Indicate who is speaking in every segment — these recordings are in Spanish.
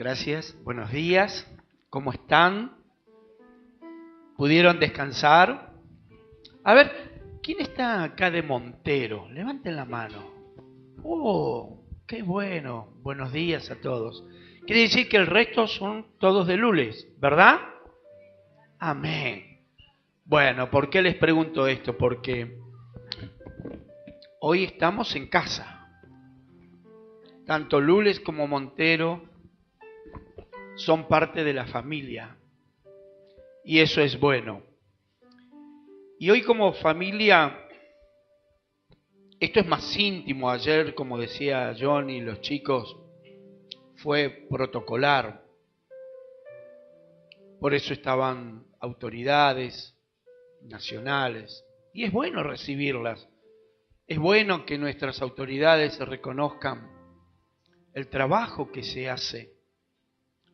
Speaker 1: Gracias. Buenos días. ¿Cómo están? ¿Pudieron descansar? A ver, ¿quién está acá de Montero? Levanten la mano. ¡Oh, qué bueno! Buenos días a todos. Quiere decir que el resto son todos de Lules, ¿verdad? Amén. Bueno, ¿por qué les pregunto esto? Porque hoy estamos en casa. Tanto Lules como Montero son parte de la familia. Y eso es bueno. Y hoy como familia, esto es más íntimo. Ayer, como decía Johnny, los chicos, fue protocolar. Por eso estaban autoridades nacionales. Y es bueno recibirlas. Es bueno que nuestras autoridades reconozcan el trabajo que se hace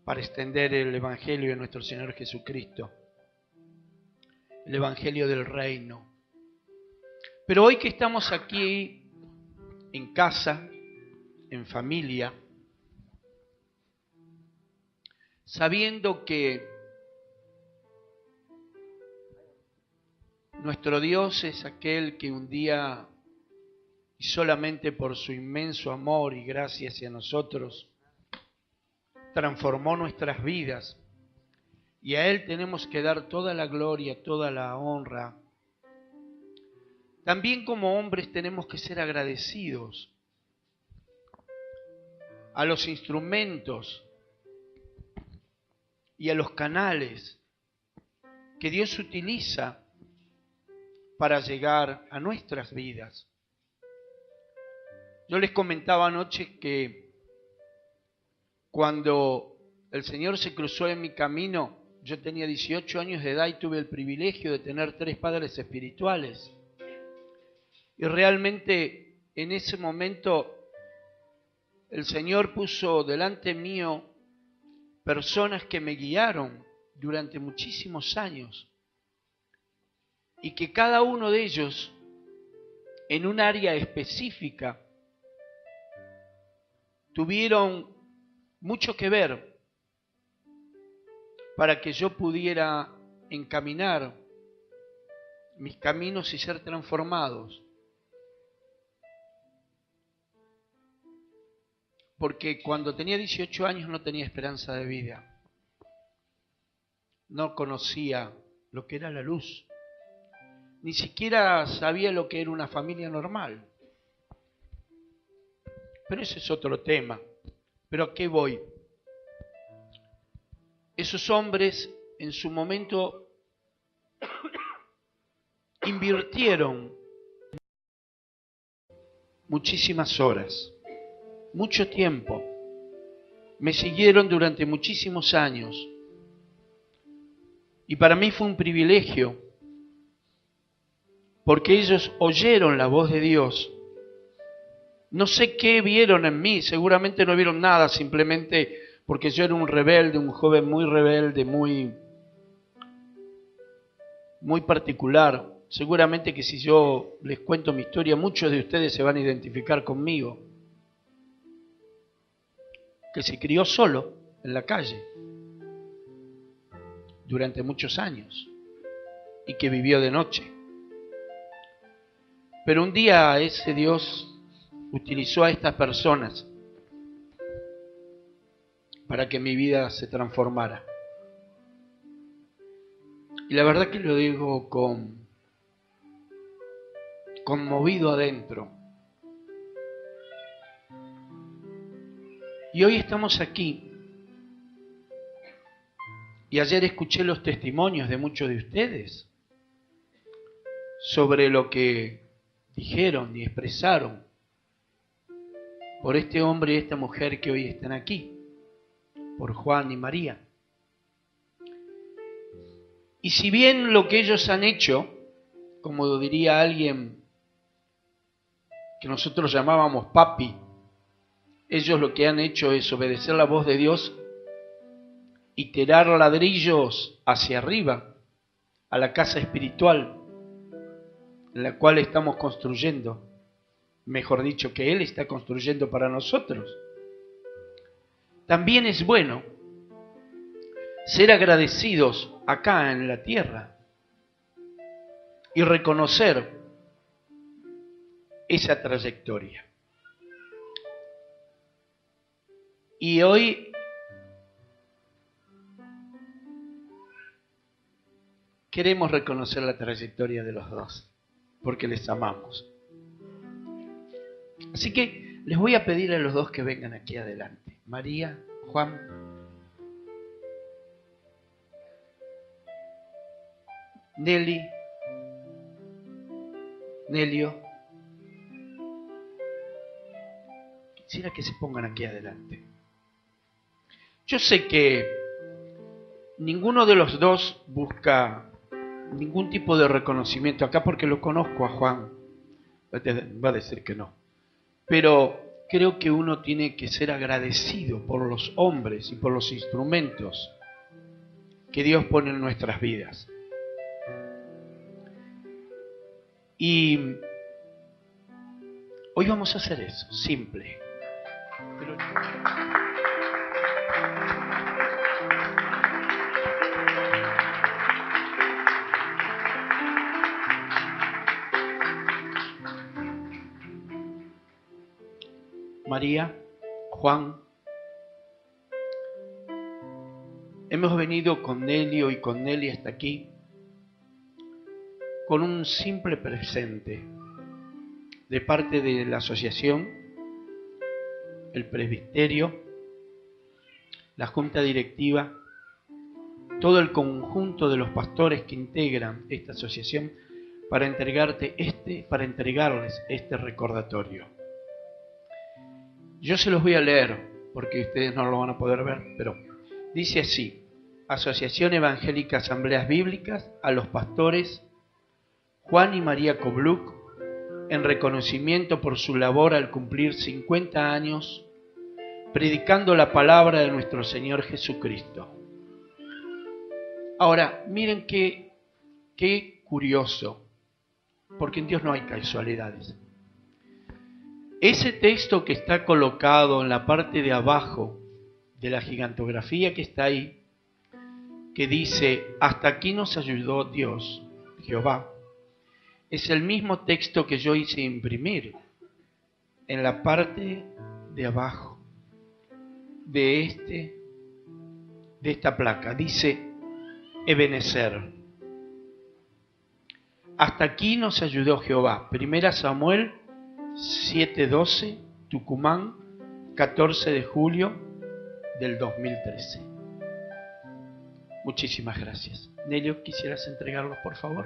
Speaker 1: para extender el Evangelio de nuestro Señor Jesucristo. El Evangelio del Reino. Pero hoy que estamos aquí en casa, en familia, sabiendo que nuestro Dios es aquel que un día, y solamente por su inmenso amor y gracia hacia nosotros, transformó nuestras vidas, y a Él tenemos que dar toda la gloria, toda la honra. También como hombres tenemos que ser agradecidos a los instrumentos y a los canales que Dios utiliza para llegar a nuestras vidas. Yo les comentaba anoche que cuando el Señor se cruzó en mi camino, yo tenía 18 años de edad y tuve el privilegio de tener 3 padres espirituales. Y realmente en ese momento el Señor puso delante mío personas que me guiaron durante muchísimos años. Y que cada uno de ellos, en un área específica, tuvieron mucho que ver para que yo pudiera encaminar mis caminos y ser transformados. Porque cuando tenía 18 años no tenía esperanza de vida. No conocía lo que era la luz. Ni siquiera sabía lo que era una familia normal. Pero ese es otro tema. ¿Pero a qué voy? Esos hombres en su momento invirtieron muchísimas horas, mucho tiempo. Me siguieron durante muchísimos años. Y para mí fue un privilegio, porque ellos oyeron la voz de Dios. No sé qué vieron en mí, seguramente no vieron nada, simplemente porque yo era un rebelde, un joven muy rebelde, muy particular. Seguramente que si yo les cuento mi historia, muchos de ustedes se van a identificar conmigo. Que se crió solo en la calle durante muchos años y que vivió de noche. Pero un día ese Dios utilizó a estas personas para que mi vida se transformara. Y la verdad que lo digo conmovido adentro. Y hoy estamos aquí. Y ayer escuché los testimonios de muchos de ustedes sobre lo que dijeron y expresaron por este hombre y esta mujer que hoy están aquí, por Juan y María. Y si bien lo que ellos han hecho, como diría alguien que nosotros llamábamos papi, ellos lo que han hecho es obedecer la voz de Dios y tirar ladrillos hacia arriba, a la casa espiritual, en la cual estamos construyendo, mejor dicho, que Él está construyendo para nosotros. también es bueno ser agradecidos acá en la tierra y reconocer esa trayectoria. Y hoy queremos reconocer la trayectoria de los dos, porque les amamos. Así que les voy a pedir a los dos que vengan aquí adelante. María, Juan. Nelly, Nelio. Quisiera que se pongan aquí adelante. Yo sé que ninguno de los dos busca ningún tipo de reconocimiento acá porque lo conozco a Juan. Va a decir que no. Pero creo que uno tiene que ser agradecido por los hombres y por los instrumentos que Dios pone en nuestras vidas. Y hoy vamos a hacer eso, simple. Pero... María, Juan, hemos venido con Nelio y con Nelly hasta aquí con un simple presente de parte de la asociación, el presbiterio, la junta directiva, todo el conjunto de los pastores que integran esta asociación para entregarles este recordatorio. Yo se los voy a leer porque ustedes no lo van a poder ver, pero dice así: Asociación Evangélica Asambleas Bíblicas, a los pastores Juan y María Kobluk, en reconocimiento por su labor al cumplir 50 años predicando la palabra de nuestro Señor Jesucristo. Ahora, miren qué curioso, porque en Dios no hay casualidades. Ese texto que está colocado en la parte de abajo de la gigantografía que está ahí, que dice, hasta aquí nos ayudó Dios, Jehová, es el mismo texto que yo hice imprimir en la parte de abajo de esta placa. Dice, Ebenezer. Hasta aquí nos ayudó Jehová. 1 Samuel 7:12, Tucumán, 14 de julio del 2013. Muchísimas gracias. Nelio, ¿quisieras entregarlos, por favor?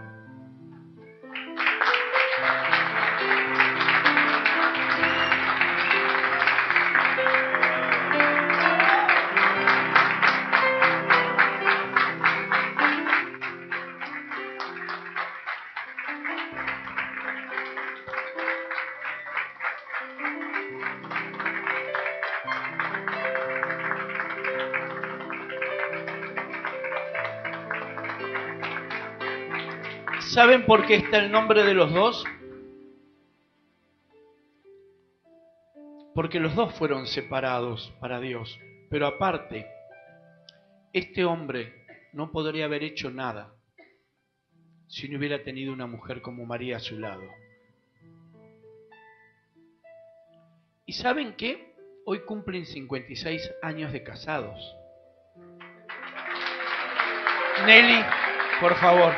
Speaker 1: ¿Saben por qué está el nombre de los dos? Porque los dos fueron separados para Dios. Pero aparte, este hombre no podría haber hecho nada si no hubiera tenido una mujer como María a su lado. ¿Y saben qué? Hoy cumplen 56 años de casados. Nelly, por favor.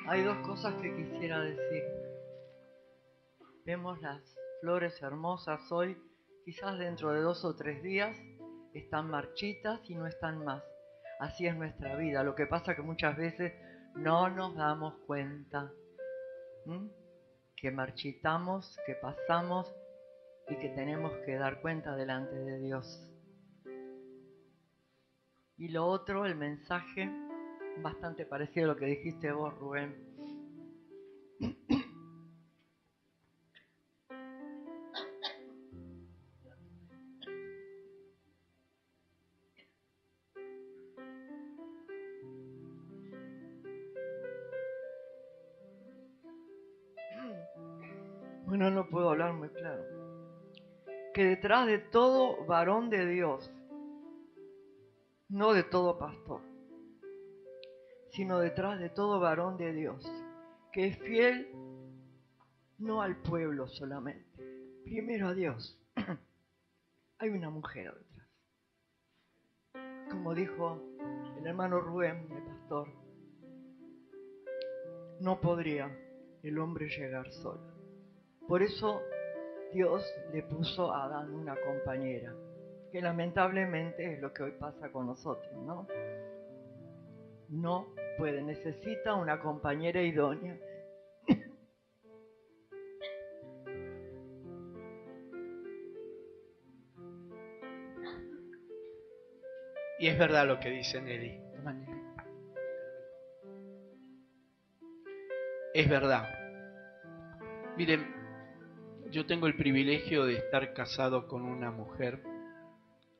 Speaker 2: Hay dos cosas que quisiera decir. Vemos las flores hermosas hoy, quizás dentro de 2 o 3 días están marchitas y no están más. Así es nuestra vida. Lo que pasa es que muchas veces no nos damos cuenta que marchitamos, que pasamos y que tenemos que dar cuenta delante de Dios. Y lo otro, el mensaje, bastante parecido a lo que dijiste vos, Rubén. Bueno, no puedo hablar muy claro. Que detrás de todo varón de Dios, no de todo pastor, sino detrás de todo varón de Dios, que es fiel no al pueblo solamente, primero a Dios, hay una mujer detrás. Como dijo el hermano Rubén, el pastor, no podría el hombre llegar solo. Por eso Dios le puso a Adán una compañera, que lamentablemente es lo que hoy pasa con nosotros, ¿no? No puede, necesita una compañera idónea.
Speaker 1: Y es verdad lo que dice Nelly. Es verdad. Miren, yo tengo el privilegio de estar casado con una mujer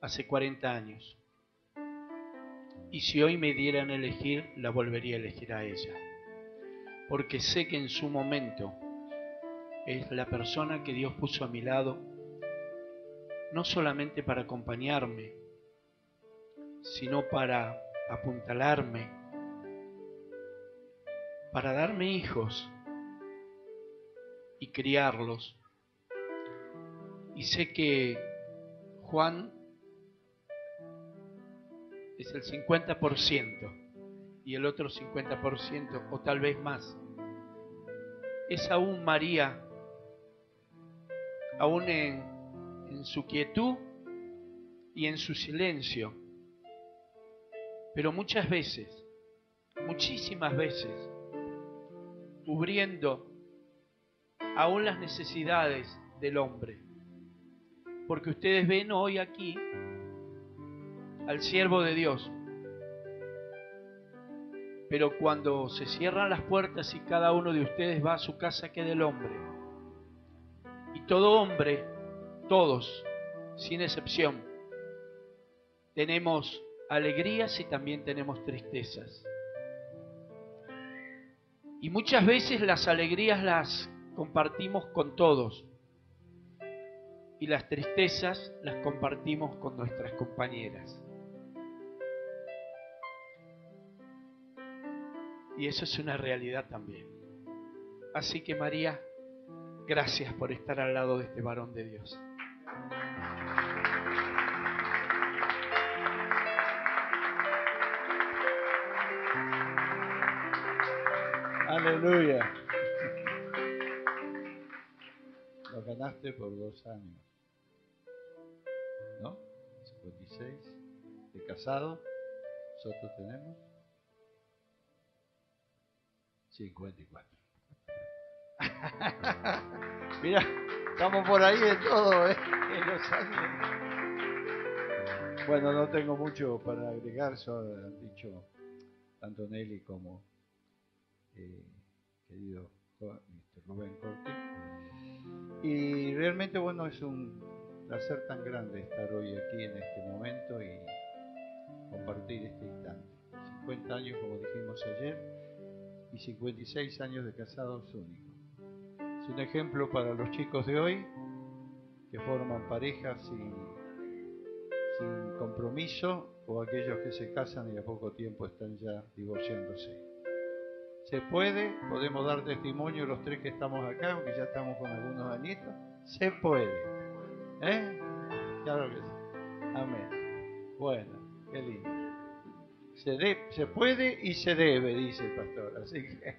Speaker 1: hace 40 años. Y si hoy me dieran a elegir, la volvería a elegir a ella. Porque sé que en su momento es la persona que Dios puso a mi lado, no solamente para acompañarme, sino para apuntalarme, para darme hijos y criarlos. Y sé que Juan es el 50% y el otro 50%, o tal vez más, es aún María, aún en su quietud y en su silencio. Pero muchas veces, muchísimas veces, cubriendo aún las necesidades del hombre. Porque ustedes ven hoy aquí al siervo de Dios. Pero cuando se cierran las puertas y cada uno de ustedes va a su casa, queda el hombre. Y todo hombre, todos, sin excepción, tenemos alegrías y también tenemos tristezas. Y muchas veces las alegrías las compartimos con todos. Y las tristezas las compartimos con nuestras compañeras. Y eso es una realidad también. Así que María, gracias por estar al lado de este varón de Dios.
Speaker 3: Aleluya. Lo ganaste por 2 años, ¿no? 56 de casado. Nosotros tenemos 54. Mira, estamos por ahí de todo, en los años. Bueno, no tengo mucho para agregar, solo han dicho tanto Nelly como querido Rubén Corti. Y realmente, bueno, es un placer tan grande estar hoy aquí en este momento y compartir este instante. 50 años, como dijimos ayer, y 56 años de casados únicos. Es un ejemplo para los chicos de hoy que forman parejas sin compromiso, o aquellos que se casan y a poco tiempo están ya divorciándose. Se puede, podemos dar testimonio los tres que estamos acá, aunque ya estamos con algunos añitos. Se puede, claro que sí. Amén. Bueno, qué lindo. Se puede y se debe, dice el pastor, así que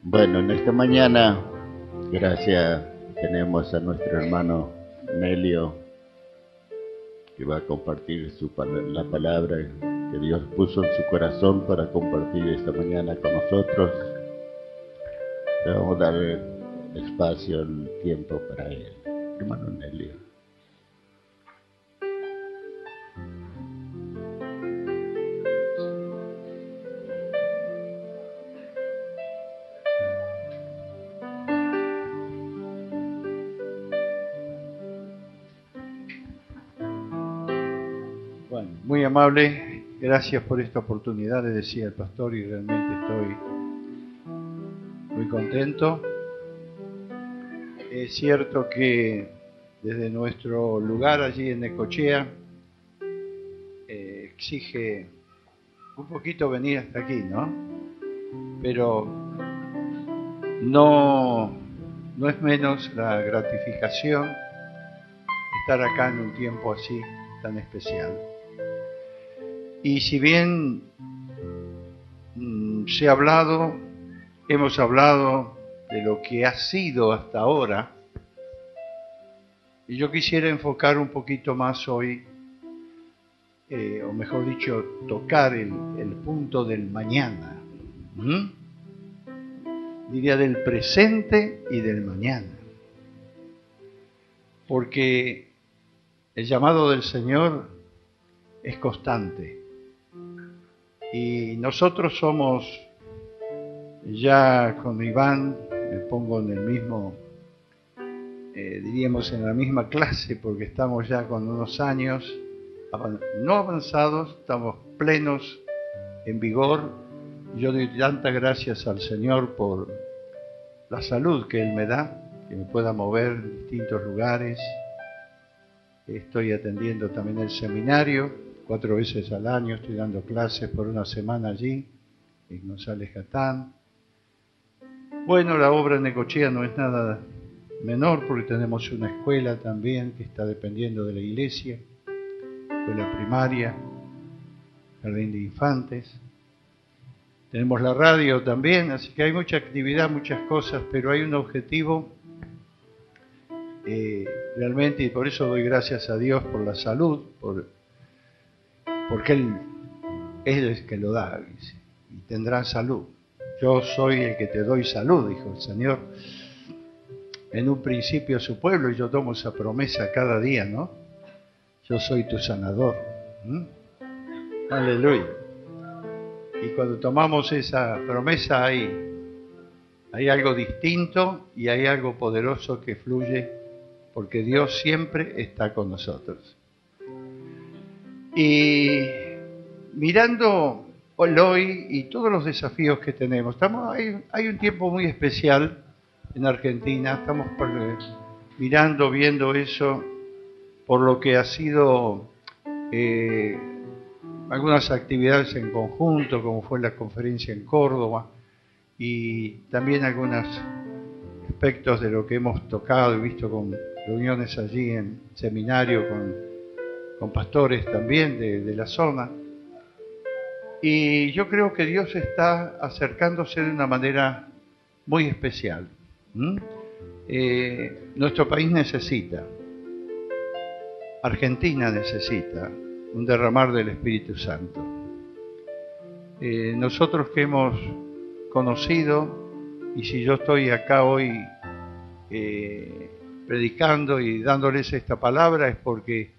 Speaker 4: bueno, en esta mañana, gracias, tenemos a nuestro hermano Nelio, que va a compartir la palabra que Dios puso en su corazón para compartir esta mañana con nosotros. Le vamos a dar espacio, el tiempo para él, hermano Nelio.
Speaker 3: muy amable. Gracias por esta oportunidad, le decía el pastor, y realmente estoy muy contento. Es cierto que desde nuestro lugar allí en Necochea exige un poquito venir hasta aquí, ¿no? Pero no es menos la gratificación estar acá en un tiempo así tan especial. Y si bien hemos hablado de lo que ha sido hasta ahora, y yo quisiera enfocar un poquito más hoy, o mejor dicho, tocar el punto del mañana. Diría del presente y del mañana. Porque el llamado del Señor es constante. Y nosotros somos, ya con Iván, me pongo en el mismo, diríamos en la misma clase, porque estamos ya con unos años, no avanzados, estamos plenos, en vigor. Yo doy tantas gracias al Señor por la salud que Él me da, que me pueda mover en distintos lugares. Estoy atendiendo también el seminario, 4 veces al año, estoy dando clases por una semana allí, en González Catán. Bueno, la obra en Necochea no es nada menor, porque tenemos una escuela también que está dependiendo de la iglesia, escuela primaria, jardín de infantes. Tenemos la radio también, así que hay mucha actividad, muchas cosas, pero hay un objetivo realmente, y por eso doy gracias a Dios por la salud, porque Él es el que lo da, dice, y tendrán salud. Yo soy el que te doy salud, dijo el Señor en un principio a su pueblo, y yo tomo esa promesa cada día, ¿no? Yo soy tu sanador. Aleluya. Y cuando tomamos esa promesa hay algo distinto y hay algo poderoso que fluye, porque Dios siempre está con nosotros. Y mirando hoy y todos los desafíos que tenemos, hay un tiempo muy especial en Argentina, estamos viendo eso por lo que ha sido algunas actividades en conjunto, como fue la conferencia en Córdoba, y también algunos aspectos de lo que hemos tocado y visto con reuniones allí en seminario con pastores también de la zona. Y yo creo que Dios está acercándose de una manera muy especial. Nuestro país necesita, Argentina necesita un derramar del Espíritu Santo. Nosotros que hemos conocido, y si yo estoy acá hoy predicando y dándoles esta palabra, es porque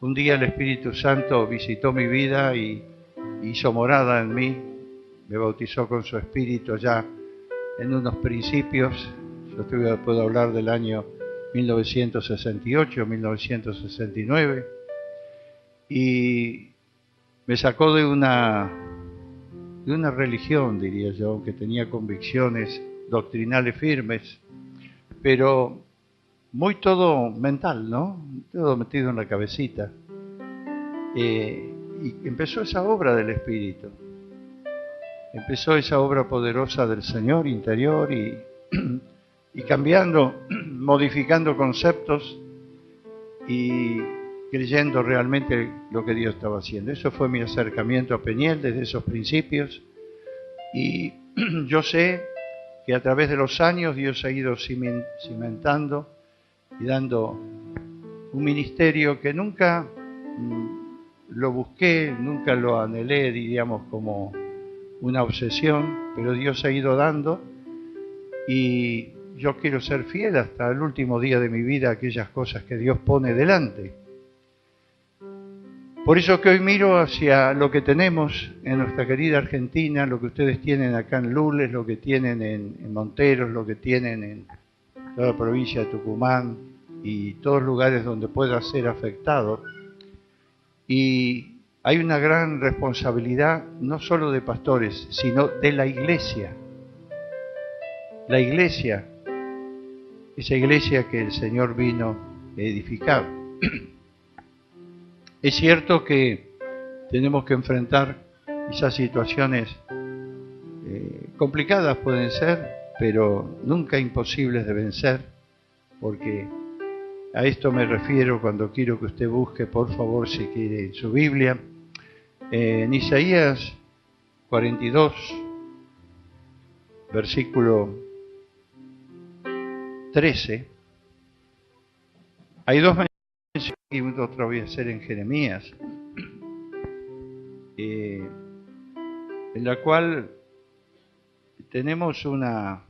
Speaker 3: un día el Espíritu Santo visitó mi vida y hizo morada en mí, me bautizó con su Espíritu ya en unos principios. Yo puedo hablar del año 1968, 1969, y me sacó de una religión, diría yo, que tenía convicciones doctrinales firmes, pero muy todo mental, ¿no? Todo metido en la cabecita. Y empezó esa obra del Espíritu. Empezó esa obra poderosa del Señor interior y cambiando, modificando conceptos y creyendo realmente lo que Dios estaba haciendo. Eso fue mi acercamiento a Peñiel desde esos principios, y yo sé que a través de los años Dios ha ido cimentando y dando un ministerio que nunca lo busqué, nunca lo anhelé, diríamos, como una obsesión, pero Dios ha ido dando, y yo quiero ser fiel hasta el último día de mi vida a aquellas cosas que Dios pone delante. Por eso que hoy miro hacia lo que tenemos en nuestra querida Argentina, lo que ustedes tienen acá en Lules, lo que tienen en Monteros, lo que tienen en toda la provincia de Tucumán y todos lugares donde pueda ser afectado. Y hay una gran responsabilidad, no solo de pastores, sino de la iglesia. La iglesia, esa iglesia que el Señor vino a edificar. Es cierto que tenemos que enfrentar esas situaciones complicadas pueden ser, pero nunca imposibles de vencer, porque a esto me refiero cuando quiero que usted busque, por favor, si quiere, en su Biblia, en Isaías 42, versículo 13, hay dos menciones y otra voy a hacer en Jeremías, en la cual tenemos una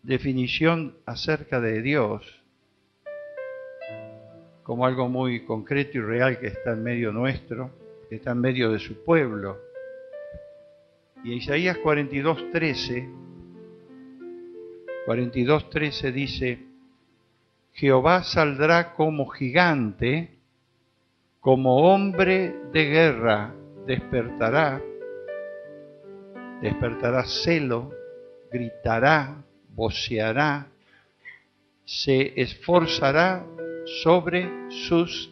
Speaker 3: definición acerca de Dios como algo muy concreto y real que está en medio nuestro, que está en medio de su pueblo. Y Isaías 42:13 dice: Jehová saldrá como gigante, como hombre de guerra, despertará celo, gritará, voceará, se esforzará sobre sus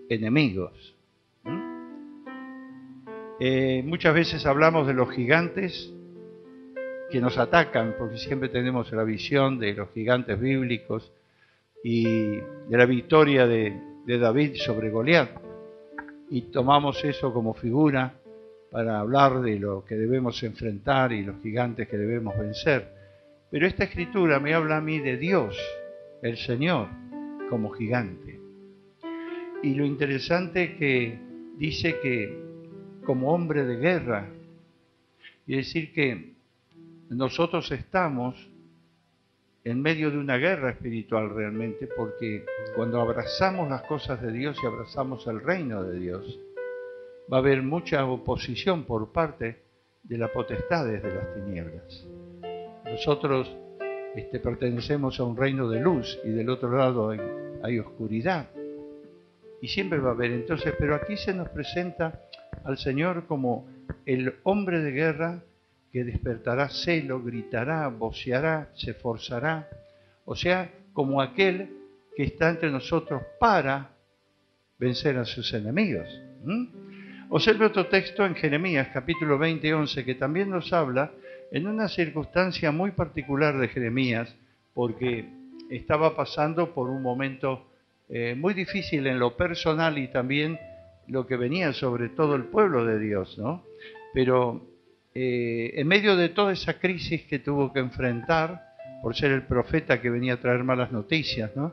Speaker 3: enemigos. Muchas veces hablamos de los gigantes que nos atacan, porque siempre tenemos la visión de los gigantes bíblicos y de la victoria de David sobre Goliat, y tomamos eso como figura para hablar de lo que debemos enfrentar y los gigantes que debemos vencer. Pero esta escritura me habla a mí de Dios, el Señor, como gigante. Y lo interesante es que dice que como hombre de guerra, y decir que nosotros estamos en medio de una guerra espiritual realmente, porque cuando abrazamos las cosas de Dios y abrazamos el reino de Dios, va a haber mucha oposición por parte de las potestades de las tinieblas. Nosotros pertenecemos a un reino de luz y del otro lado hay oscuridad. Y siempre va a haber. Entonces, pero aquí se nos presenta al Señor como el hombre de guerra que despertará celo, gritará, voceará, se esforzará. O sea, como aquel que está entre nosotros para vencer a sus enemigos. Observe otro texto en Jeremías, capítulo 20:11, que también nos habla en una circunstancia muy particular de Jeremías, porque estaba pasando por un momento muy difícil en lo personal y también lo que venía sobre todo el pueblo de Dios, ¿no? Pero en medio de toda esa crisis que tuvo que enfrentar, por ser el profeta que venía a traer malas noticias, ¿no?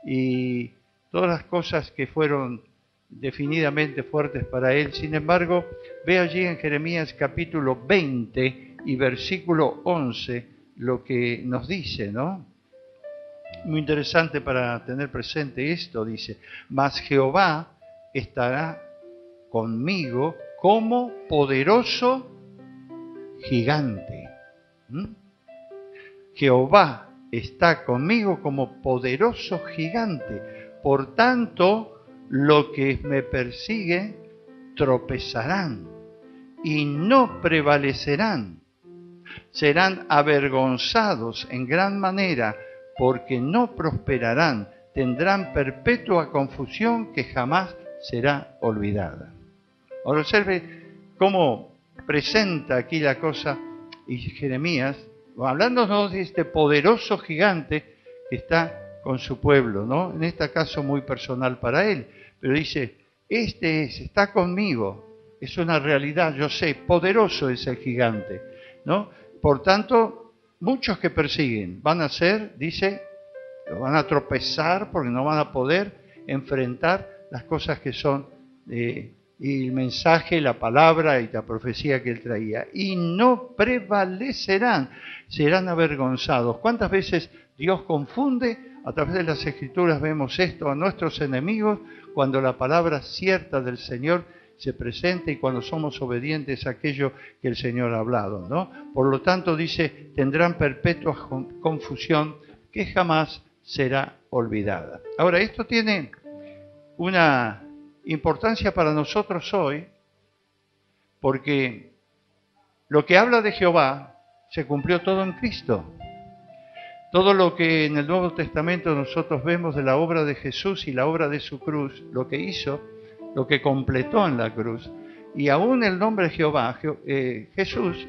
Speaker 3: Y todas las cosas que fueron definidamente fuertes para él. Sin embargo, ve allí en Jeremías capítulo 20 y versículo 11 lo que nos dice, ¿no? Muy interesante para tener presente esto, dice: mas Jehová estará conmigo como poderoso gigante. Jehová está conmigo como poderoso gigante. Por tanto, los que me persiguen tropezarán y no prevalecerán. Serán avergonzados en gran manera, porque no prosperarán. Tendrán perpetua confusión que jamás será olvidada. Ahora observe cómo presenta aquí la cosa y Jeremías, hablándonos de este poderoso gigante que está con su pueblo, ¿no? En este caso muy personal para él, pero dice: está conmigo, es una realidad, yo sé, poderoso es el gigante, ¿no? Por tanto, muchos que persiguen van a ser, dice, van a tropezar porque no van a poder enfrentar las cosas que son y el mensaje, la palabra y la profecía que él traía, y no prevalecerán, serán avergonzados. ¿Cuántas veces Dios confunde? A través de las Escrituras vemos esto a nuestros enemigos cuando la palabra cierta del Señor se presenta y cuando somos obedientes a aquello que el Señor ha hablado, ¿no? Por lo tanto, dice, tendrán perpetua confusión que jamás será olvidada. Ahora, esto tiene una importancia para nosotros hoy, porque lo que habla de Jehová se cumplió todo en Cristo. Todo lo que en el Nuevo Testamento nosotros vemos de la obra de Jesús y la obra de su cruz, lo que hizo, lo que completó en la cruz, y aún el nombre de Jehová, Jesús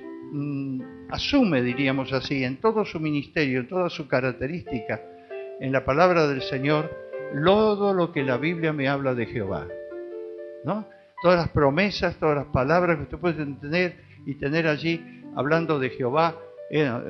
Speaker 3: asume, diríamos así, en todo su ministerio, en toda su característica, en la palabra del Señor, todo lo que la Biblia me habla de Jehová, ¿no? Todas las promesas, todas las palabras que usted puede tener allí hablando de Jehová,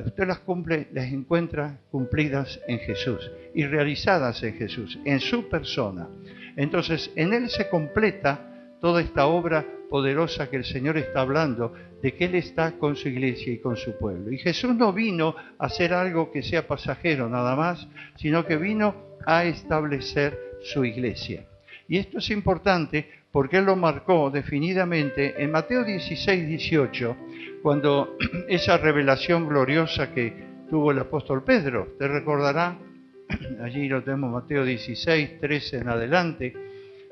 Speaker 3: usted las cumple, las encuentra cumplidas en Jesús y realizadas en Jesús, en su persona. Entonces, en Él se completa toda esta obra poderosa que el Señor está hablando, de que Él está con su iglesia y con su pueblo. Y Jesús no vino a hacer algo que sea pasajero nada más, sino que vino a establecer su iglesia. Y esto es importante porque Él lo marcó definidamente en Mateo 16, 18, cuando esa revelación gloriosa que tuvo el apóstol Pedro, te recordará, allí lo tenemos, Mateo 16, 13 en adelante,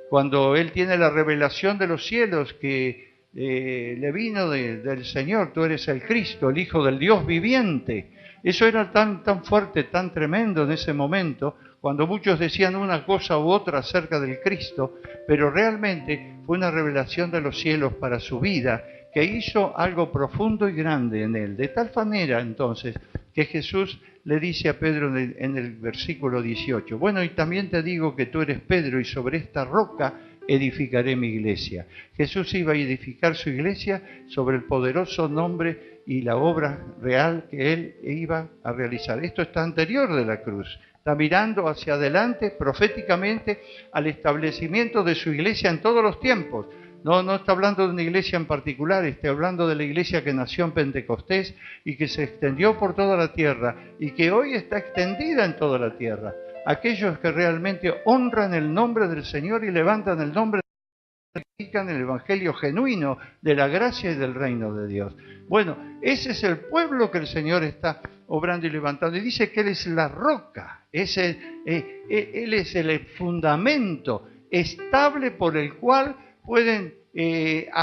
Speaker 3: cuando él tiene la revelación de los cielos que le vino del Señor, tú eres el Cristo, el Hijo del Dios viviente. Eso era tan fuerte, tan tremendo en ese momento, cuando muchos decían una cosa u otra acerca del Cristo, pero realmente fue una revelación de los cielos para su vida, que hizo algo profundo y grande en él. De tal manera, entonces, que Jesús le dice a Pedro en el versículo 18, bueno, y también te digo que tú eres Pedro, y sobre esta roca edificaré mi iglesia. Jesús iba a edificar su iglesia sobre el poderoso nombre y la obra real que él iba a realizar. Esto está anterior de la cruz. Está mirando hacia adelante proféticamente al establecimiento de su iglesia en todos los tiempos. No está hablando de una iglesia en particular, está hablando de la iglesia que nació en Pentecostés y que se extendió por toda la tierra y que hoy está extendida en toda la tierra. Aquellos que realmente honran el nombre del Señor y levantan el nombre de Dios, predican el evangelio genuino de la gracia y del reino de Dios. Bueno, ese es el pueblo que el Señor está obrando y levantando. Y dice que Él es la roca, Él es el fundamento estable por el cual pueden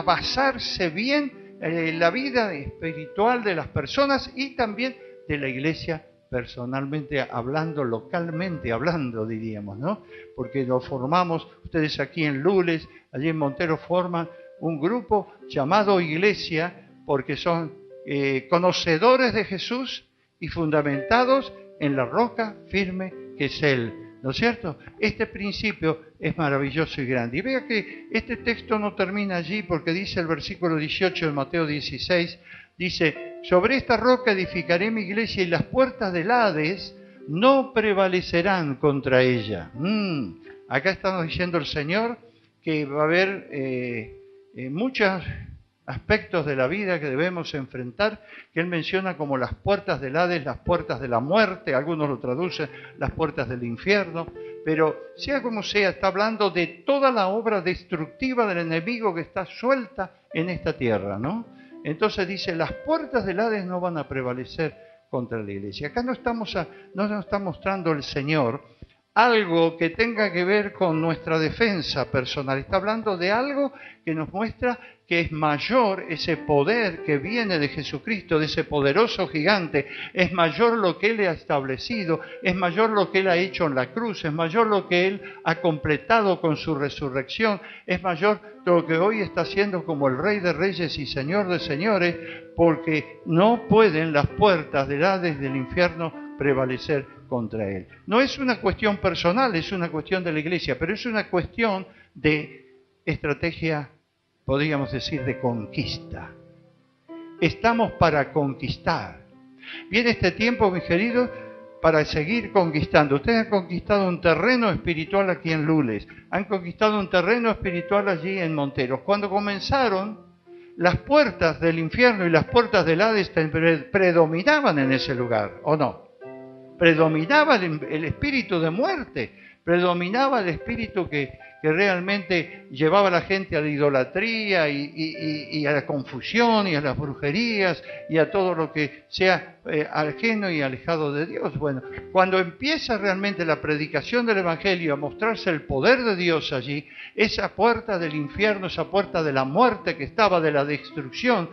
Speaker 3: basarse bien la vida espiritual de las personas y también de la iglesia personalmente hablando, localmente hablando, diríamos, ¿no? Porque lo formamos, ustedes aquí en Lules, allí en Montero forman un grupo llamado Iglesia porque son conocedores de Jesús y fundamentados en la roca firme que es Él. ¿No es cierto? Este principio es maravilloso y grande. Y vea que este texto no termina allí porque dice el versículo 18 de Mateo 16, dice, sobre esta roca edificaré mi iglesia y las puertas del Hades no prevalecerán contra ella. Acá estamos diciendo el Señor que va a haber muchos aspectos de la vida que debemos enfrentar, que Él menciona como las puertas del Hades, las puertas de la muerte, algunos lo traducen, las puertas del infierno, pero sea como sea, está hablando de toda la obra destructiva del enemigo que está suelta en esta tierra, ¿no? Entonces dice, las puertas del Hades no van a prevalecer contra la iglesia. Acá no nos está mostrando el Señor algo que tenga que ver con nuestra defensa personal. Está hablando de algo que nos muestra que es mayor ese poder que viene de Jesucristo, de ese poderoso gigante. Es mayor lo que Él ha establecido, es mayor lo que Él ha hecho en la cruz, es mayor lo que Él ha completado con su resurrección, es mayor lo que hoy está haciendo como el Rey de Reyes y Señor de Señores, porque no pueden las puertas del Hades del infierno prevalecer contra Él. No es una cuestión personal, es una cuestión de la iglesia, pero es una cuestión de estrategia, podríamos decir, de conquista. Estamos para conquistar. Viene este tiempo, mis queridos, para seguir conquistando. Ustedes han conquistado un terreno espiritual aquí en Lules, han conquistado un terreno espiritual allí en Monteros. Cuando comenzaron, las puertas del infierno y las puertas del Hades predominaban en ese lugar, ¿o no? Predominaba el espíritu de muerte, predominaba el espíritu que que realmente llevaba a la gente a la idolatría y a la confusión y a las brujerías y a todo lo que sea ajeno y alejado de Dios. Bueno, cuando empieza realmente la predicación del Evangelio a mostrarse el poder de Dios allí, esa puerta del infierno, esa puerta de la muerte que estaba, de la destrucción,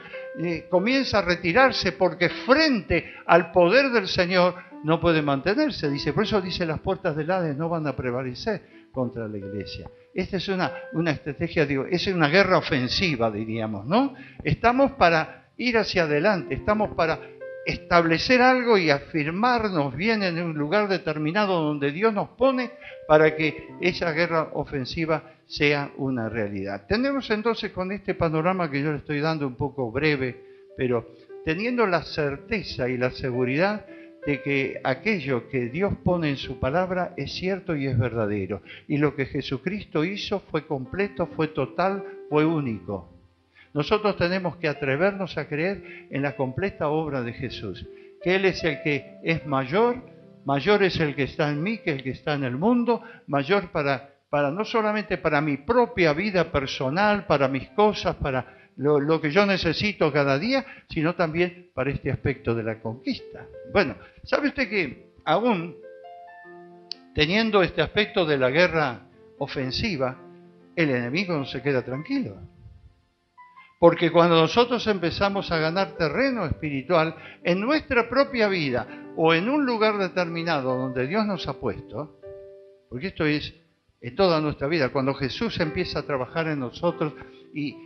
Speaker 3: comienza a retirarse, porque frente al poder del Señor no puede mantenerse. Dice, por eso dice, las puertas del Hades no van a prevalecer contra la iglesia. Esta es una estrategia, digo, es una guerra ofensiva, diríamos, ¿no? Estamos para ir hacia adelante, estamos para establecer algo y afirmarnos bien en un lugar determinado donde Dios nos pone para que esa guerra ofensiva sea una realidad. Tenemos entonces, con este panorama que yo le estoy dando un poco breve, pero teniendo la certeza y la seguridad de que aquello que Dios pone en su palabra es cierto y es verdadero. Y lo que Jesucristo hizo fue completo, fue total, fue único. Nosotros tenemos que atrevernos a creer en la completa obra de Jesús, que Él es el que es mayor, mayor es el que está en mí que el que está en el mundo, mayor para no solamente para mi propia vida personal, para mis cosas, para lo que yo necesito cada día, sino también para este aspecto de la conquista. Bueno, ¿sabe usted que aún teniendo este aspecto de la guerra ofensiva, el enemigo no se queda tranquilo? Porque cuando nosotros empezamos a ganar terreno espiritual en nuestra propia vida o en un lugar determinado donde Dios nos ha puesto, porque esto es en toda nuestra vida, cuando Jesús empieza a trabajar en nosotros y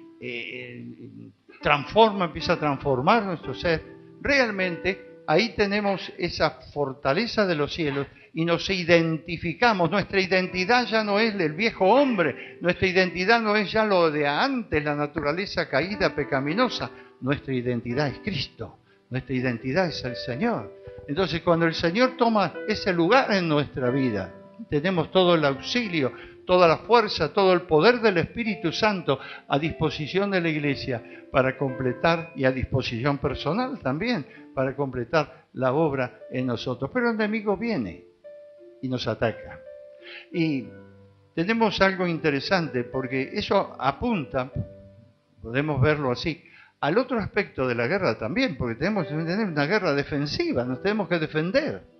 Speaker 3: empieza a transformar nuestro ser, realmente ahí tenemos esa fortaleza de los cielos y nos identificamos. Nuestra identidad ya no es el viejo hombre, nuestra identidad no es ya lo de antes, la naturaleza caída, pecaminosa. Nuestra identidad es Cristo, nuestra identidad es el Señor. Entonces, cuando el Señor toma ese lugar en nuestra vida, tenemos todo el auxilio, toda la fuerza, todo el poder del Espíritu Santo a disposición de la iglesia para completar, y a disposición personal también, para completar la obra en nosotros. Pero el enemigo viene y nos ataca. Y tenemos algo interesante, porque eso apunta, podemos verlo así, al otro aspecto de la guerra también, porque tenemos que tener una guerra defensiva, nos tenemos que defender.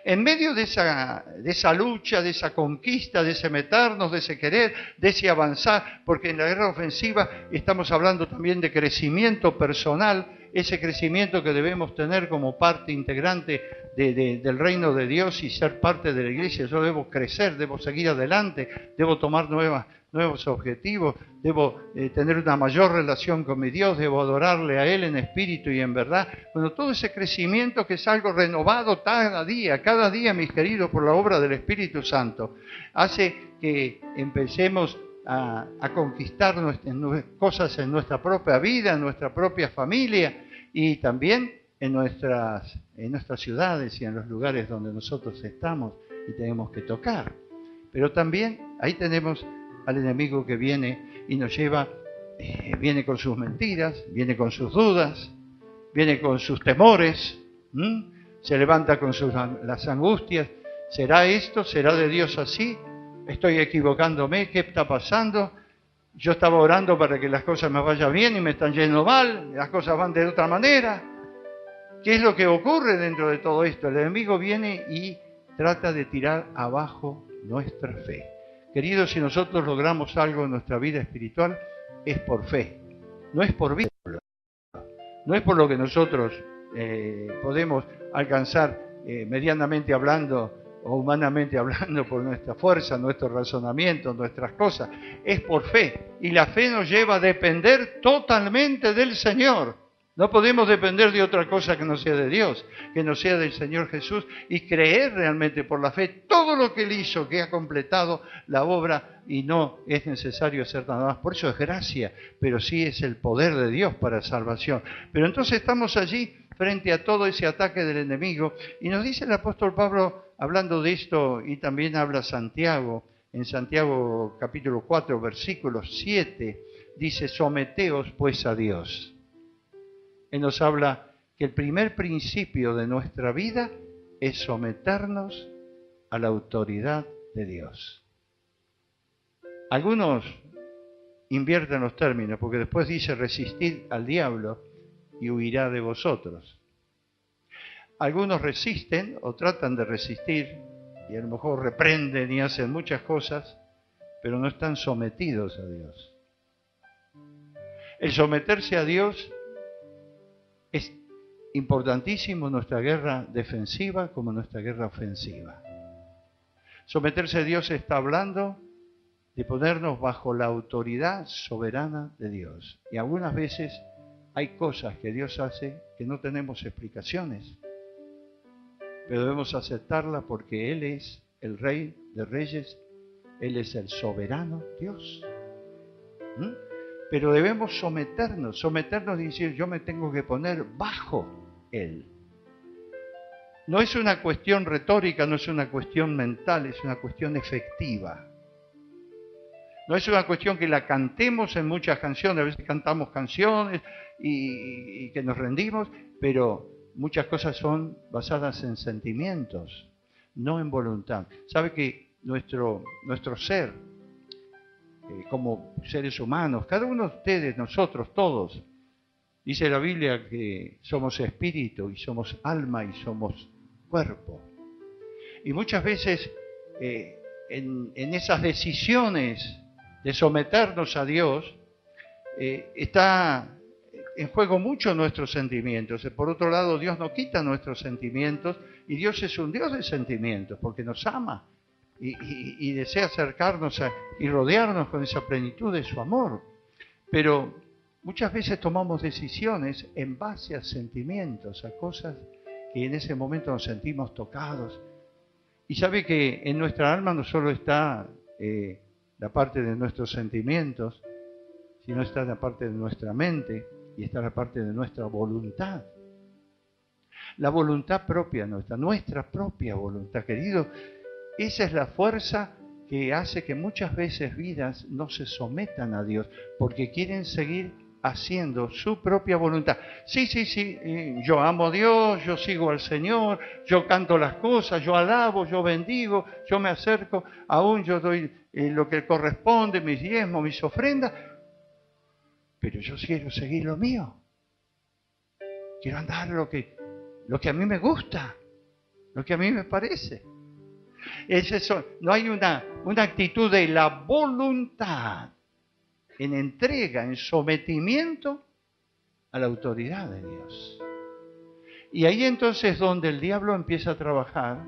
Speaker 3: En medio de esa lucha, de esa conquista, de ese meternos, de ese querer, de ese avanzar, porque en la guerra ofensiva estamos hablando también de crecimiento personal, ese crecimiento que debemos tener como parte integrante del reino de Dios y ser parte de la iglesia. Yo debo crecer, debo seguir adelante, debo tomar nuevos objetivos, debo tener una mayor relación con mi Dios, debo adorarle a Él en espíritu y en verdad. Bueno, todo ese crecimiento que es algo renovado cada día, mis queridos, por la obra del Espíritu Santo, hace que empecemos a conquistar cosas en nuestra propia vida, en nuestra propia familia y también en nuestras ciudades y en los lugares donde nosotros estamos y tenemos que tocar. Pero también ahí tenemos al enemigo que viene y nos lleva, viene con sus mentiras, viene con sus dudas, viene con sus temores, se levanta con las angustias. ¿Será esto? ¿Será de Dios así? ¿Estoy equivocándome? ¿Qué está pasando? Yo estaba orando para que las cosas me vayan bien y me están yendo mal, las cosas van de otra manera. ¿Qué es lo que ocurre dentro de todo esto? El enemigo viene y trata de tirar abajo nuestra fe. Queridos, si nosotros logramos algo en nuestra vida espiritual, es por fe, no es por vínculo, no es por lo que nosotros podemos alcanzar medianamente hablando o humanamente hablando, por nuestra fuerza, nuestro razonamiento, nuestras cosas, es por fe. Y la fe nos lleva a depender totalmente del Señor. No podemos depender de otra cosa que no sea de Dios, que no sea del Señor Jesús, y creer realmente por la fe todo lo que Él hizo, que ha completado la obra y no es necesario hacer nada más. Por eso es gracia, pero sí es el poder de Dios para salvación. Pero entonces estamos allí frente a todo ese ataque del enemigo y nos dice el apóstol Pablo, hablando de esto, y también habla Santiago, en Santiago capítulo 4, versículo 7, dice, someteos pues a Dios. Él nos habla que el primer principio de nuestra vida es someternos a la autoridad de Dios. Algunos invierten los términos, porque después dice resistid al diablo y huirá de vosotros. Algunos resisten o tratan de resistir y a lo mejor reprenden y hacen muchas cosas, pero no están sometidos a Dios. El someterse a Dios es importantísimo en nuestra guerra defensiva como en nuestra guerra ofensiva. Someterse a Dios está hablando de ponernos bajo la autoridad soberana de Dios. Y algunas veces hay cosas que Dios hace que no tenemos explicaciones, pero debemos aceptarlas porque Él es el Rey de Reyes, Él es el soberano Dios. Pero debemos someternos y decir, yo me tengo que poner bajo Él. No es una cuestión retórica, no es una cuestión mental, es una cuestión efectiva. No es una cuestión que la cantemos en muchas canciones, a veces cantamos canciones y que nos rendimos, pero muchas cosas son basadas en sentimientos, no en voluntad. ¿Sabe que nuestro ser, como seres humanos, cada uno de ustedes, nosotros todos, dice la Biblia que somos espíritu y somos alma y somos cuerpo? Y muchas veces en esas decisiones de someternos a Dios, está en juego mucho nuestros sentimientos. Por otro lado, Dios no quita nuestros sentimientos y Dios es un Dios de sentimientos porque nos ama y desea acercarnos y rodearnos con esa plenitud de su amor. Pero muchas veces tomamos decisiones en base a sentimientos, a cosas que en ese momento nos sentimos tocados. Y sabe que en nuestra alma no solo está la parte de nuestros sentimientos, sino está la parte de nuestra mente y está la parte de nuestra voluntad. La voluntad propia nuestra propia voluntad, querido, esa es la fuerza que hace que muchas veces vidas no se sometan a Dios, porque quieren seguir haciendo su propia voluntad. Sí, yo amo a Dios, yo sigo al Señor, yo canto las cosas, yo alabo, yo bendigo, yo me acerco, aún yo doy lo que corresponde, mis diezmos, mis ofrendas, pero yo quiero seguir lo mío. Quiero andar lo que a mí me gusta, lo que a mí me parece. Es eso, no hay una actitud de la voluntad en entrega, en sometimiento a la autoridad de Dios. Y ahí entonces es donde el diablo empieza a trabajar,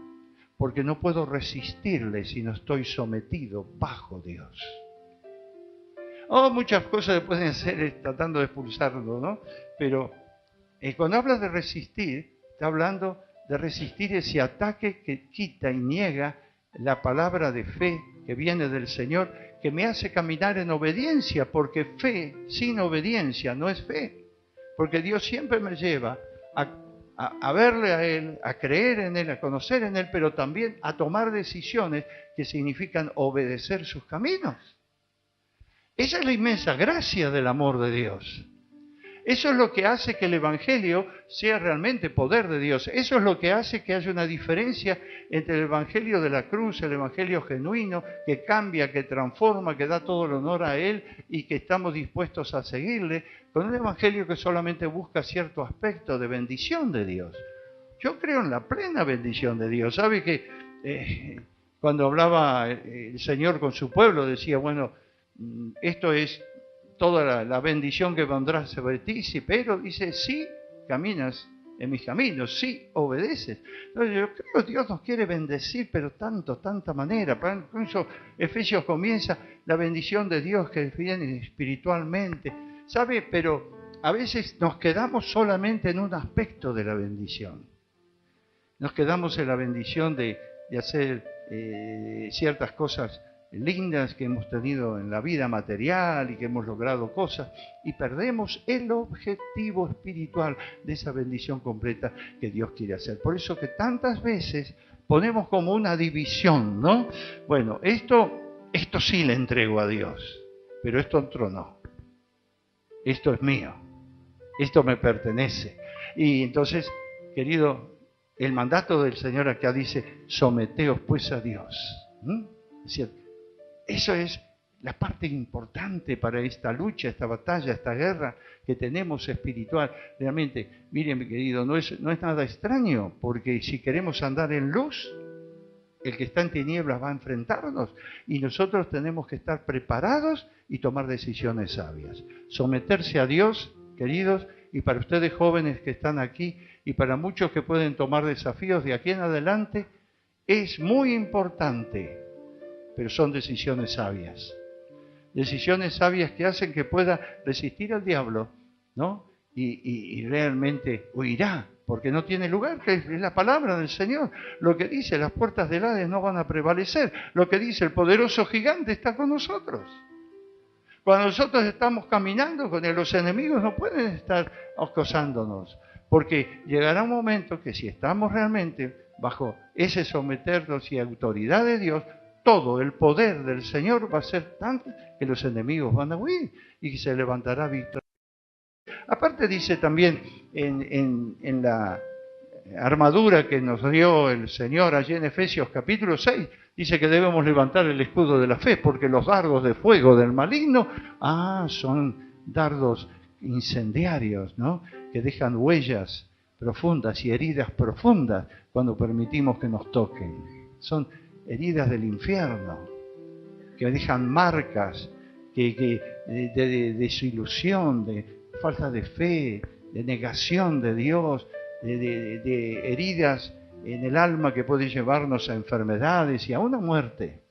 Speaker 3: porque no puedo resistirle si no estoy sometido bajo Dios. Muchas cosas pueden ser tratando de expulsarlo, ¿no? Pero cuando habla de resistir, está hablando de resistir ese ataque que quita y niega la palabra de fe que viene del Señor, que me hace caminar en obediencia, porque fe sin obediencia no es fe. Porque Dios siempre me lleva a verle a Él, a creer en Él, a conocer en Él, pero también a tomar decisiones que significan obedecer sus caminos. Esa es la inmensa gracia del amor de Dios. Eso es lo que hace que el Evangelio sea realmente poder de Dios. Eso es lo que hace que haya una diferencia entre el Evangelio de la cruz, el Evangelio genuino, que cambia, que transforma, que da todo el honor a Él y que estamos dispuestos a seguirle, con un Evangelio que solamente busca cierto aspecto de bendición de Dios. Yo creo en la plena bendición de Dios. ¿Sabe que cuando hablaba el Señor con su pueblo decía, bueno, esto es toda la bendición que vendrá sobre ti, sí, pero dice, sí caminas en mis caminos, sí obedeces. Entonces, yo creo que Dios nos quiere bendecir, pero tanta manera. Por eso Efesios comienza la bendición de Dios que viene espiritualmente. ¿Sabe? Pero a veces nos quedamos solamente en un aspecto de la bendición. Nos quedamos en la bendición de hacer ciertas cosas lindas que hemos tenido en la vida material y que hemos logrado cosas, y perdemos el objetivo espiritual de esa bendición completa que Dios quiere hacer. Por eso que tantas veces ponemos como una división, ¿no? Bueno, esto sí le entrego a Dios, pero esto otro no. Esto es mío, esto me pertenece. Y entonces, querido, el mandato del Señor acá dice, someteos pues a Dios. Es decir, eso es la parte importante para esta lucha, esta batalla, esta guerra que tenemos espiritual. Realmente, miren mi querido, no es nada extraño, porque si queremos andar en luz, el que está en tinieblas va a enfrentarnos y nosotros tenemos que estar preparados y tomar decisiones sabias. Someterse a Dios, queridos, y para ustedes jóvenes que están aquí y para muchos que pueden tomar desafíos de aquí en adelante, es muy importante, pero son decisiones sabias. Decisiones sabias que hacen que pueda resistir al diablo, ¿no? Y realmente huirá, porque no tiene lugar, que es la palabra del Señor. Lo que dice, las puertas del Hades no van a prevalecer. Lo que dice, el poderoso gigante está con nosotros. Cuando nosotros estamos caminando con él, los enemigos no pueden estar acosándonos, porque llegará un momento que si estamos realmente bajo ese someternos y autoridad de Dios, todo el poder del Señor va a ser tanto que los enemigos van a huir y que se levantará victoria. Aparte dice también en la armadura que nos dio el Señor allí en Efesios capítulo 6, dice que debemos levantar el escudo de la fe, porque los dardos de fuego del maligno, son dardos incendiarios, ¿no? Que dejan huellas profundas y heridas profundas cuando permitimos que nos toquen. Son heridas del infierno, que dejan marcas de desilusión, de falta de fe, de negación de Dios, de heridas en el alma que puede llevarnos a enfermedades y a una muerte.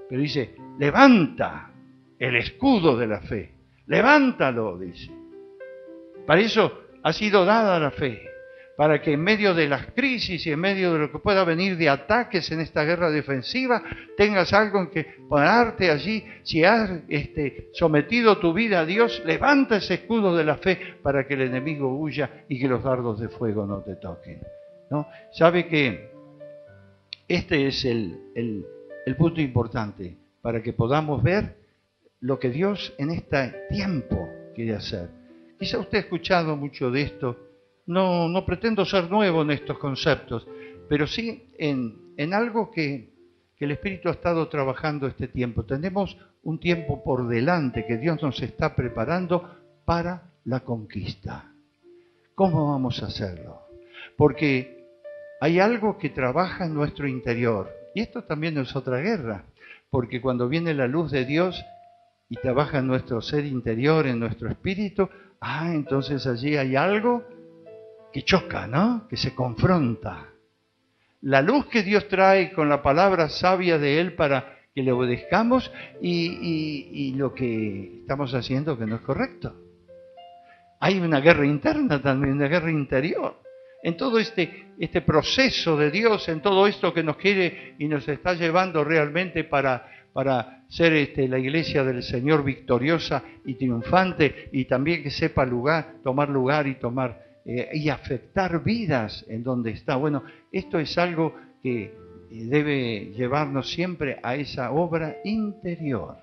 Speaker 3: Pero dice, levanta el escudo de la fe, levántalo, dice. Para eso ha sido dada la fe, para que en medio de las crisis y en medio de lo que pueda venir de ataques en esta guerra defensiva, tengas algo en que pararte allí. Si has sometido tu vida a Dios, levanta ese escudo de la fe para que el enemigo huya y que los dardos de fuego no te toquen, ¿no? Sabe que este es el punto importante para que podamos ver lo que Dios en este tiempo quiere hacer. Quizá usted ha escuchado mucho de esto. No pretendo ser nuevo en estos conceptos, pero sí en algo que el Espíritu ha estado trabajando este tiempo. Tenemos un tiempo por delante que Dios nos está preparando para la conquista. ¿Cómo vamos a hacerlo? Porque hay algo que trabaja en nuestro interior. Y esto también es otra guerra, porque cuando viene la luz de Dios y trabaja en nuestro ser interior, en nuestro espíritu, entonces allí hay algo que choca, ¿no? Que se confronta. La luz que Dios trae con la palabra sabia de Él para que le obedezcamos y lo que estamos haciendo que no es correcto. Hay una guerra interna también, una guerra interior. En todo este proceso de Dios, en todo esto que nos quiere y nos está llevando realmente para ser la iglesia del Señor victoriosa y triunfante, y también que sepa tomar lugar y afectar vidas en donde está. Bueno, esto es algo que debe llevarnos siempre a esa obra interior.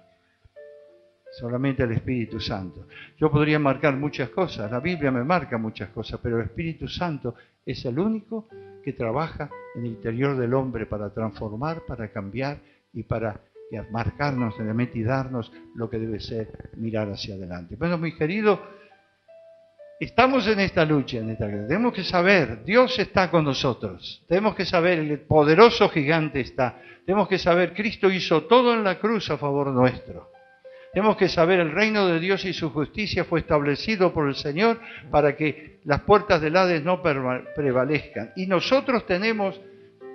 Speaker 3: Solamente el Espíritu Santo. Yo podría marcar muchas cosas, la Biblia me marca muchas cosas, pero el Espíritu Santo es el único que trabaja en el interior del hombre para transformar, para cambiar y para marcarnos en la mente y darnos lo que debe ser mirar hacia adelante. Bueno, mis queridos, estamos en esta lucha, en esta guerra. Tenemos que saber, Dios está con nosotros. Tenemos que saber, el poderoso gigante está. Tenemos que saber, Cristo hizo todo en la cruz a favor nuestro. Tenemos que saber, el reino de Dios y su justicia fue establecido por el Señor para que las puertas del Hades no prevalezcan. Y nosotros tenemos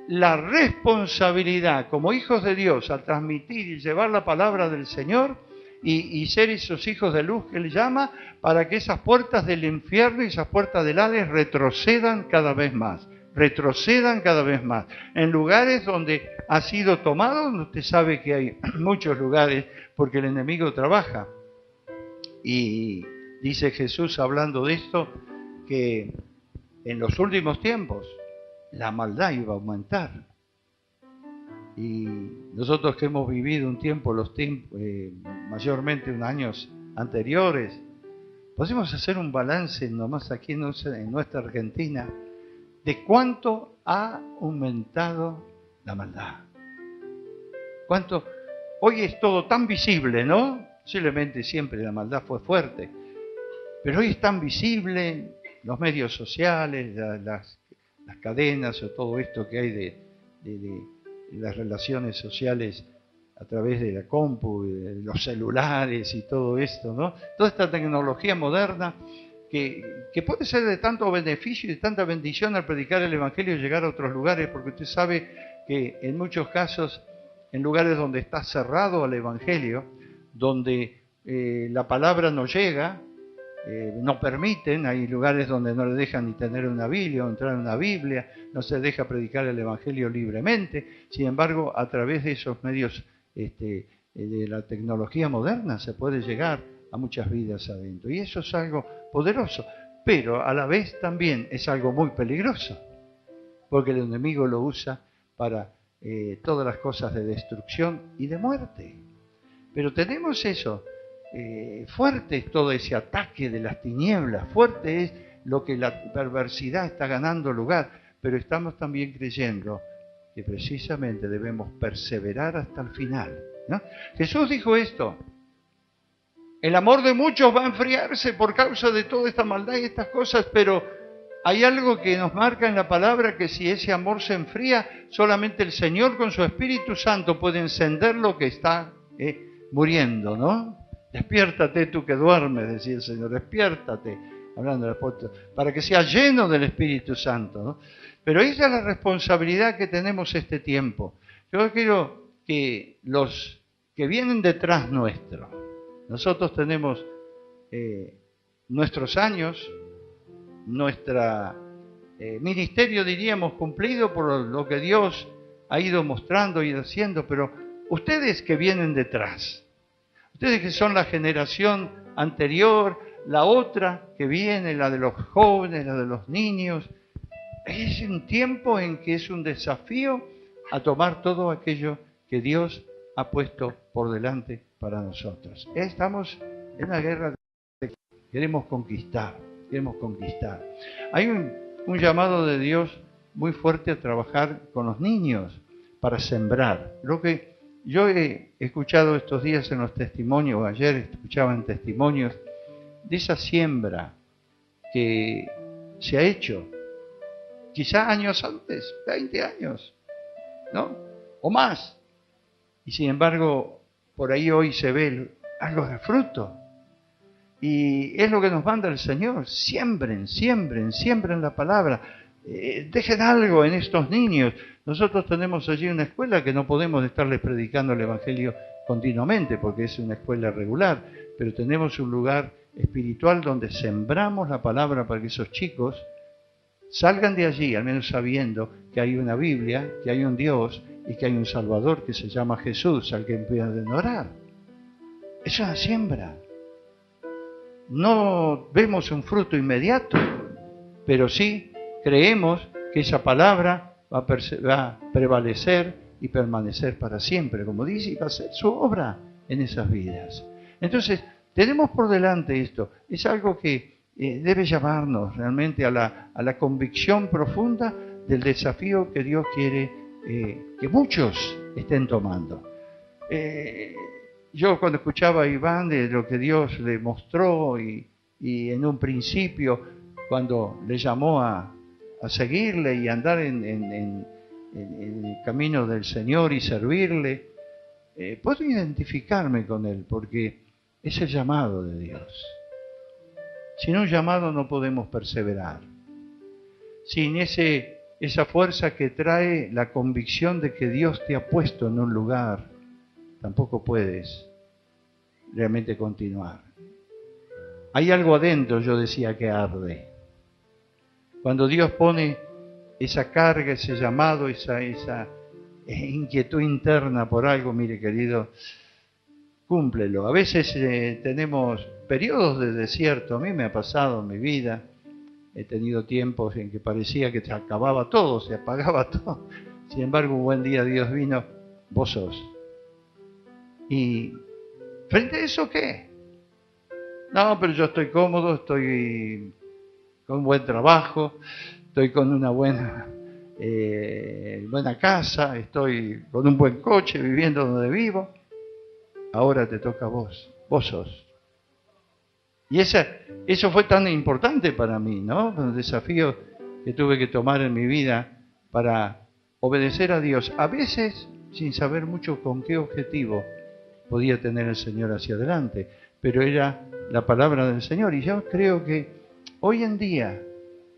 Speaker 3: la responsabilidad, como hijos de Dios, al transmitir y llevar la palabra del Señor, y ser esos hijos de luz que Él llama, para que esas puertas del infierno y esas puertas del Hades retrocedan cada vez más. En lugares donde ha sido tomado, usted sabe que hay muchos lugares, porque el enemigo trabaja. Y dice Jesús, hablando de esto, que en los últimos tiempos la maldad iba a aumentar. Y nosotros que hemos vivido un tiempo, mayormente en años anteriores, podemos hacer un balance nomás aquí en nuestra Argentina de cuánto ha aumentado la maldad. Cuánto hoy es todo tan visible, ¿no? Posiblemente siempre la maldad fue fuerte, pero hoy es tan visible los medios sociales, las cadenas o todo esto que hay de las relaciones sociales a través de la compu, de los celulares y todo esto, ¿no? Toda esta tecnología moderna que puede ser de tanto beneficio y de tanta bendición al predicar el Evangelio y llegar a otros lugares, porque usted sabe que en muchos casos, en lugares donde está cerrado al Evangelio, donde la palabra no llega, no permiten, hay lugares donde no le dejan ni tener una Biblia o entrar en una Biblia, no se deja predicar el Evangelio libremente. Sin embargo, a través de esos medios de la tecnología moderna se puede llegar a muchas vidas adentro. Y eso es algo poderoso, pero a la vez también es algo muy peligroso, porque el enemigo lo usa para todas las cosas de destrucción y de muerte. Pero tenemos eso. Fuerte es todo ese ataque de las tinieblas, fuerte es lo que la perversidad está ganando lugar, pero estamos también creyendo que precisamente debemos perseverar hasta el final, ¿no? Jesús dijo esto: el amor de muchos va a enfriarse por causa de toda esta maldad y estas cosas, pero hay algo que nos marca en la palabra, que si ese amor se enfría, solamente el Señor con su Espíritu Santo puede encender lo que está muriendo, ¿no? Despiértate tú que duermes, decía el Señor, despiértate, hablando del apóstol, para que sea lleno del Espíritu Santo, ¿no? Pero esa es la responsabilidad que tenemos este tiempo. Yo quiero que los que vienen detrás nuestro, nosotros tenemos nuestros años, nuestro ministerio, diríamos, cumplido por lo que Dios ha ido mostrando y haciendo, pero ustedes que vienen detrás, ustedes que son la generación anterior, la otra que viene, la de los jóvenes, la de los niños, es un tiempo en que es un desafío a tomar todo aquello que Dios ha puesto por delante para nosotros. Estamos en una guerra de queremos conquistar. Hay un llamado de Dios muy fuerte a trabajar con los niños para sembrar. Lo que yo he escuchado estos días en los testimonios, ayer escuchaba en testimonios, de esa siembra que se ha hecho, quizá años antes, 20 años, ¿no? O más. Y sin embargo, por ahí hoy se ve algo de fruto. Y es lo que nos manda el Señor: siembren la palabra, dejen algo en estos niños. Nosotros tenemos allí una escuela que no podemos estarles predicando el Evangelio continuamente porque es una escuela regular, pero tenemos un lugar espiritual donde sembramos la palabra para que esos chicos salgan de allí, al menos sabiendo que hay una Biblia, que hay un Dios y que hay un Salvador que se llama Jesús, al que pueden orar. Es una siembra. No vemos un fruto inmediato, pero sí creemos que esa palabra va a prevalecer y permanecer para siempre, como dice, y va a hacer su obra en esas vidas. Entonces, tenemos por delante esto. Es algo que debe llamarnos realmente a la convicción profunda del desafío que Dios quiere que muchos estén tomando. Yo cuando escuchaba a Iván de lo que Dios le mostró y en un principio cuando le llamó a seguirle y andar en el camino del Señor y servirle, puedo identificarme con él porque es el llamado de Dios. Sin un llamado no podemos perseverar. Sin esa fuerza que trae la convicción de que Dios te ha puesto en un lugar, tampoco puedes realmente continuar. Hay algo adentro, yo decía, que arde. Cuando Dios pone esa carga, ese llamado, esa inquietud interna por algo, mire querido, cúmplelo. A veces tenemos periodos de desierto. A mí me ha pasado en mi vida. He tenido tiempos en que parecía que se acababa todo, se apagaba todo. Sin embargo, un buen día Dios vino, vos sos. Y frente a eso, ¿qué? No, pero yo estoy cómodo, estoy con un buen trabajo, estoy con una buena casa, estoy con un buen coche, viviendo donde vivo. ahora te toca a vos, vos sos. Y eso fue tan importante para mí, ¿no? Un desafío que tuve que tomar en mi vida para obedecer a Dios, a veces sin saber mucho con qué objetivo podía tener el Señor hacia adelante, pero era la palabra del Señor. Y yo creo que hoy en día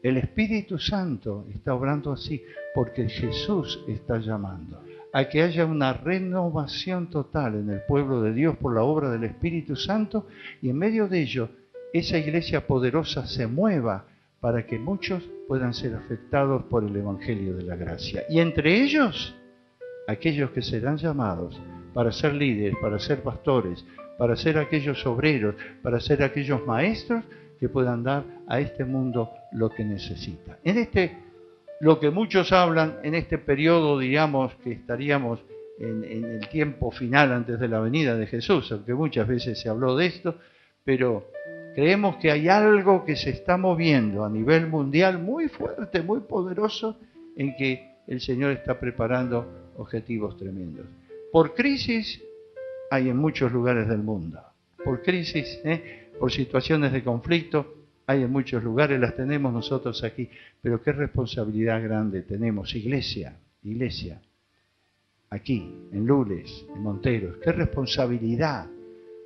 Speaker 3: el Espíritu Santo está obrando así, porque Jesús está llamando a que haya una renovación total en el pueblo de Dios por la obra del Espíritu Santo, y en medio de ello esa iglesia poderosa se mueva para que muchos puedan ser afectados por el Evangelio de la gracia. Y entre ellos, aquellos que serán llamados para ser líderes, para ser pastores, para ser aquellos obreros, para ser aquellos maestros que puedan dar a este mundo lo que necesita. Lo que muchos hablan, en este periodo, digamos, que estaríamos en el tiempo final antes de la venida de Jesús, aunque muchas veces se habló de esto, pero creemos que hay algo que se está moviendo a nivel mundial muy fuerte, muy poderoso, en que el Señor está preparando objetivos tremendos. Por crisis hay en muchos lugares del mundo. Por crisis, por situaciones de conflicto, hay en muchos lugares, las tenemos nosotros aquí. Pero qué responsabilidad grande tenemos, iglesia, aquí, en Lules, en Monteros. Qué responsabilidad,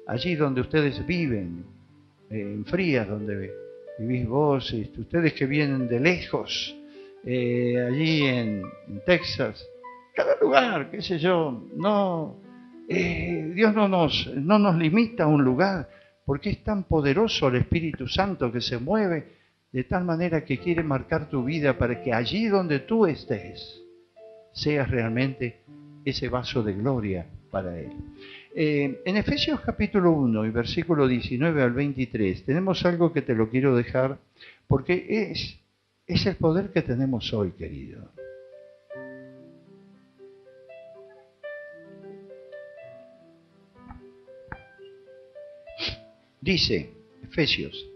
Speaker 3: allí donde ustedes viven, en Frías, donde vivís vos, ustedes que vienen de lejos, allí en Texas, cada lugar, qué sé yo, Dios no nos limita a un lugar, porque es tan poderoso el Espíritu Santo que se mueve de tal manera que quiere marcar tu vida para que allí donde tú estés seas realmente ese vaso de gloria para Él. En Efesios capítulo 1 y versículo 19 al 23 tenemos algo que te lo quiero dejar porque es el poder que tenemos hoy, querido. Dice, Efesios,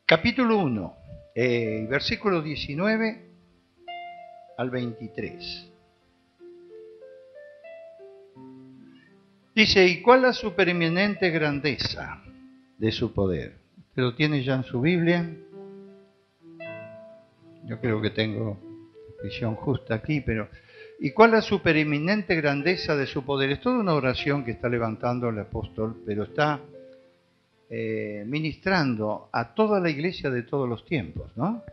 Speaker 3: capítulo 1, versículo 19 al 23. Dice, ¿y cuál la supereminente grandeza de su poder? ¿Usted lo tiene ya en su Biblia? Yo creo que tengo visión justa aquí, pero... ¿Y cuál la supereminente grandeza de su poder? Es toda una oración que está levantando el apóstol, pero está ministrando a toda la iglesia de todos los tiempos, ¿no?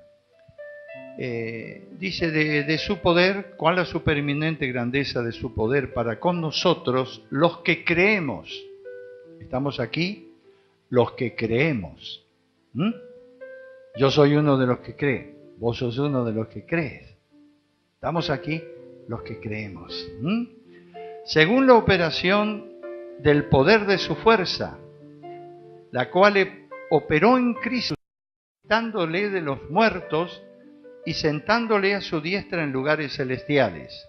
Speaker 3: Dice de su poder, ¿cuál la supereminente grandeza de su poder para con nosotros, los que creemos? Estamos aquí, los que creemos. Yo soy uno de los que cree, vos sos uno de los que crees. Estamos aquí, los que creemos. Según la operación del poder de su fuerza, la cual operó en Cristo, quitándole de los muertos y sentándole a su diestra en lugares celestiales,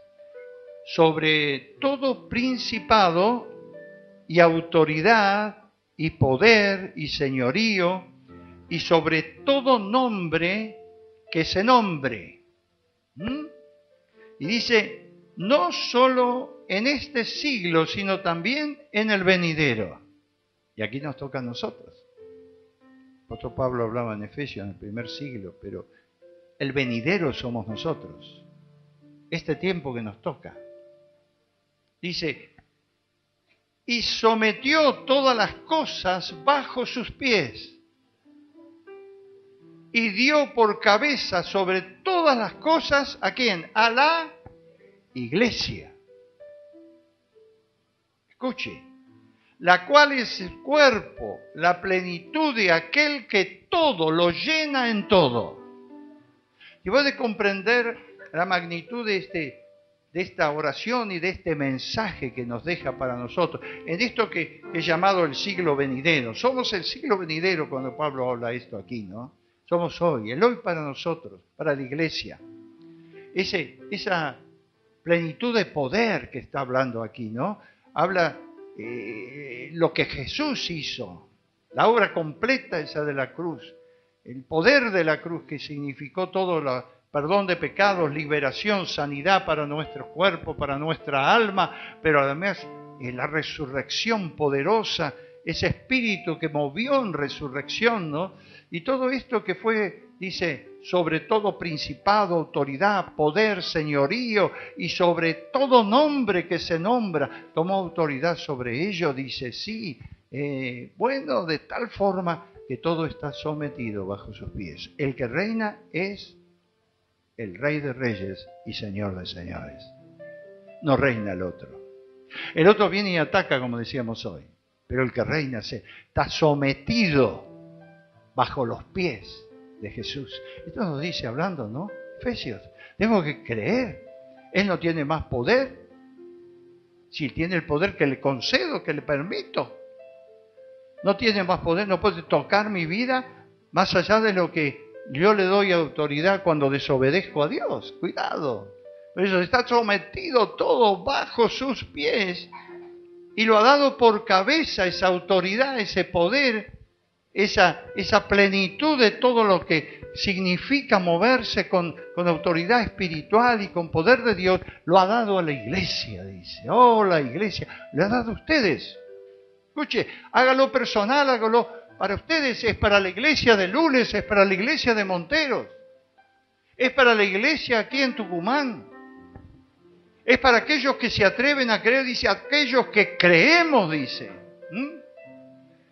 Speaker 3: sobre todo principado y autoridad y poder y señorío, y sobre todo nombre que se nombre. Y dice, no solo en este siglo, sino también en el venidero. Y aquí nos toca a nosotros. El apóstol Pablo hablaba en Efesios en el primer siglo, pero el venidero somos nosotros. Este tiempo que nos toca. Dice, y sometió todas las cosas bajo sus pies. Y dio por cabeza sobre todas las cosas, ¿a quién? A la iglesia. Escuche, la cual es el cuerpo, la plenitud de aquel que todo lo llena en todo. Y puede comprender la magnitud de esta oración y de este mensaje que nos deja para nosotros, en esto que es llamado el siglo venidero. Somos el siglo venidero cuando Pablo habla esto aquí, ¿no? Somos hoy, el hoy para nosotros, para la iglesia. Esa plenitud de poder que está hablando aquí, ¿no? Habla lo que Jesús hizo, la obra completa esa de la cruz, el poder de la cruz que significó todo el perdón de pecados, liberación, sanidad para nuestro cuerpo, para nuestra alma, pero además la resurrección poderosa, ese espíritu que movió en resurrección, ¿no? Y todo esto que fue, dice, sobre todo principado, autoridad, poder, señorío, y sobre todo nombre que se nombra, tomó autoridad sobre ello, dice, sí, bueno, de tal forma que todo está sometido bajo sus pies. El que reina es el Rey de Reyes y Señor de Señores. No reina el otro. El otro viene y ataca, como decíamos hoy, pero el que reina está sometido bajo los pies de Jesús. Esto nos dice hablando, ¿no? Efesios, tengo que creer. Él no tiene más poder. Si tiene el poder que le concedo, que le permito. No tiene más poder, no puede tocar mi vida más allá de lo que yo le doy autoridad cuando desobedezco a Dios. Cuidado. Por eso está sometido todo bajo sus pies y lo ha dado por cabeza esa autoridad, ese poder, esa plenitud de todo lo que significa moverse con autoridad espiritual y con poder de Dios, lo ha dado a la iglesia, dice. Oh, la iglesia, le ha dado a ustedes. Escuche, hágalo personal, hágalo para ustedes, es para la iglesia de Lules, es para la iglesia de Monteros, es para la iglesia aquí en Tucumán, es para aquellos que se atreven a creer, dice, aquellos que creemos, dice.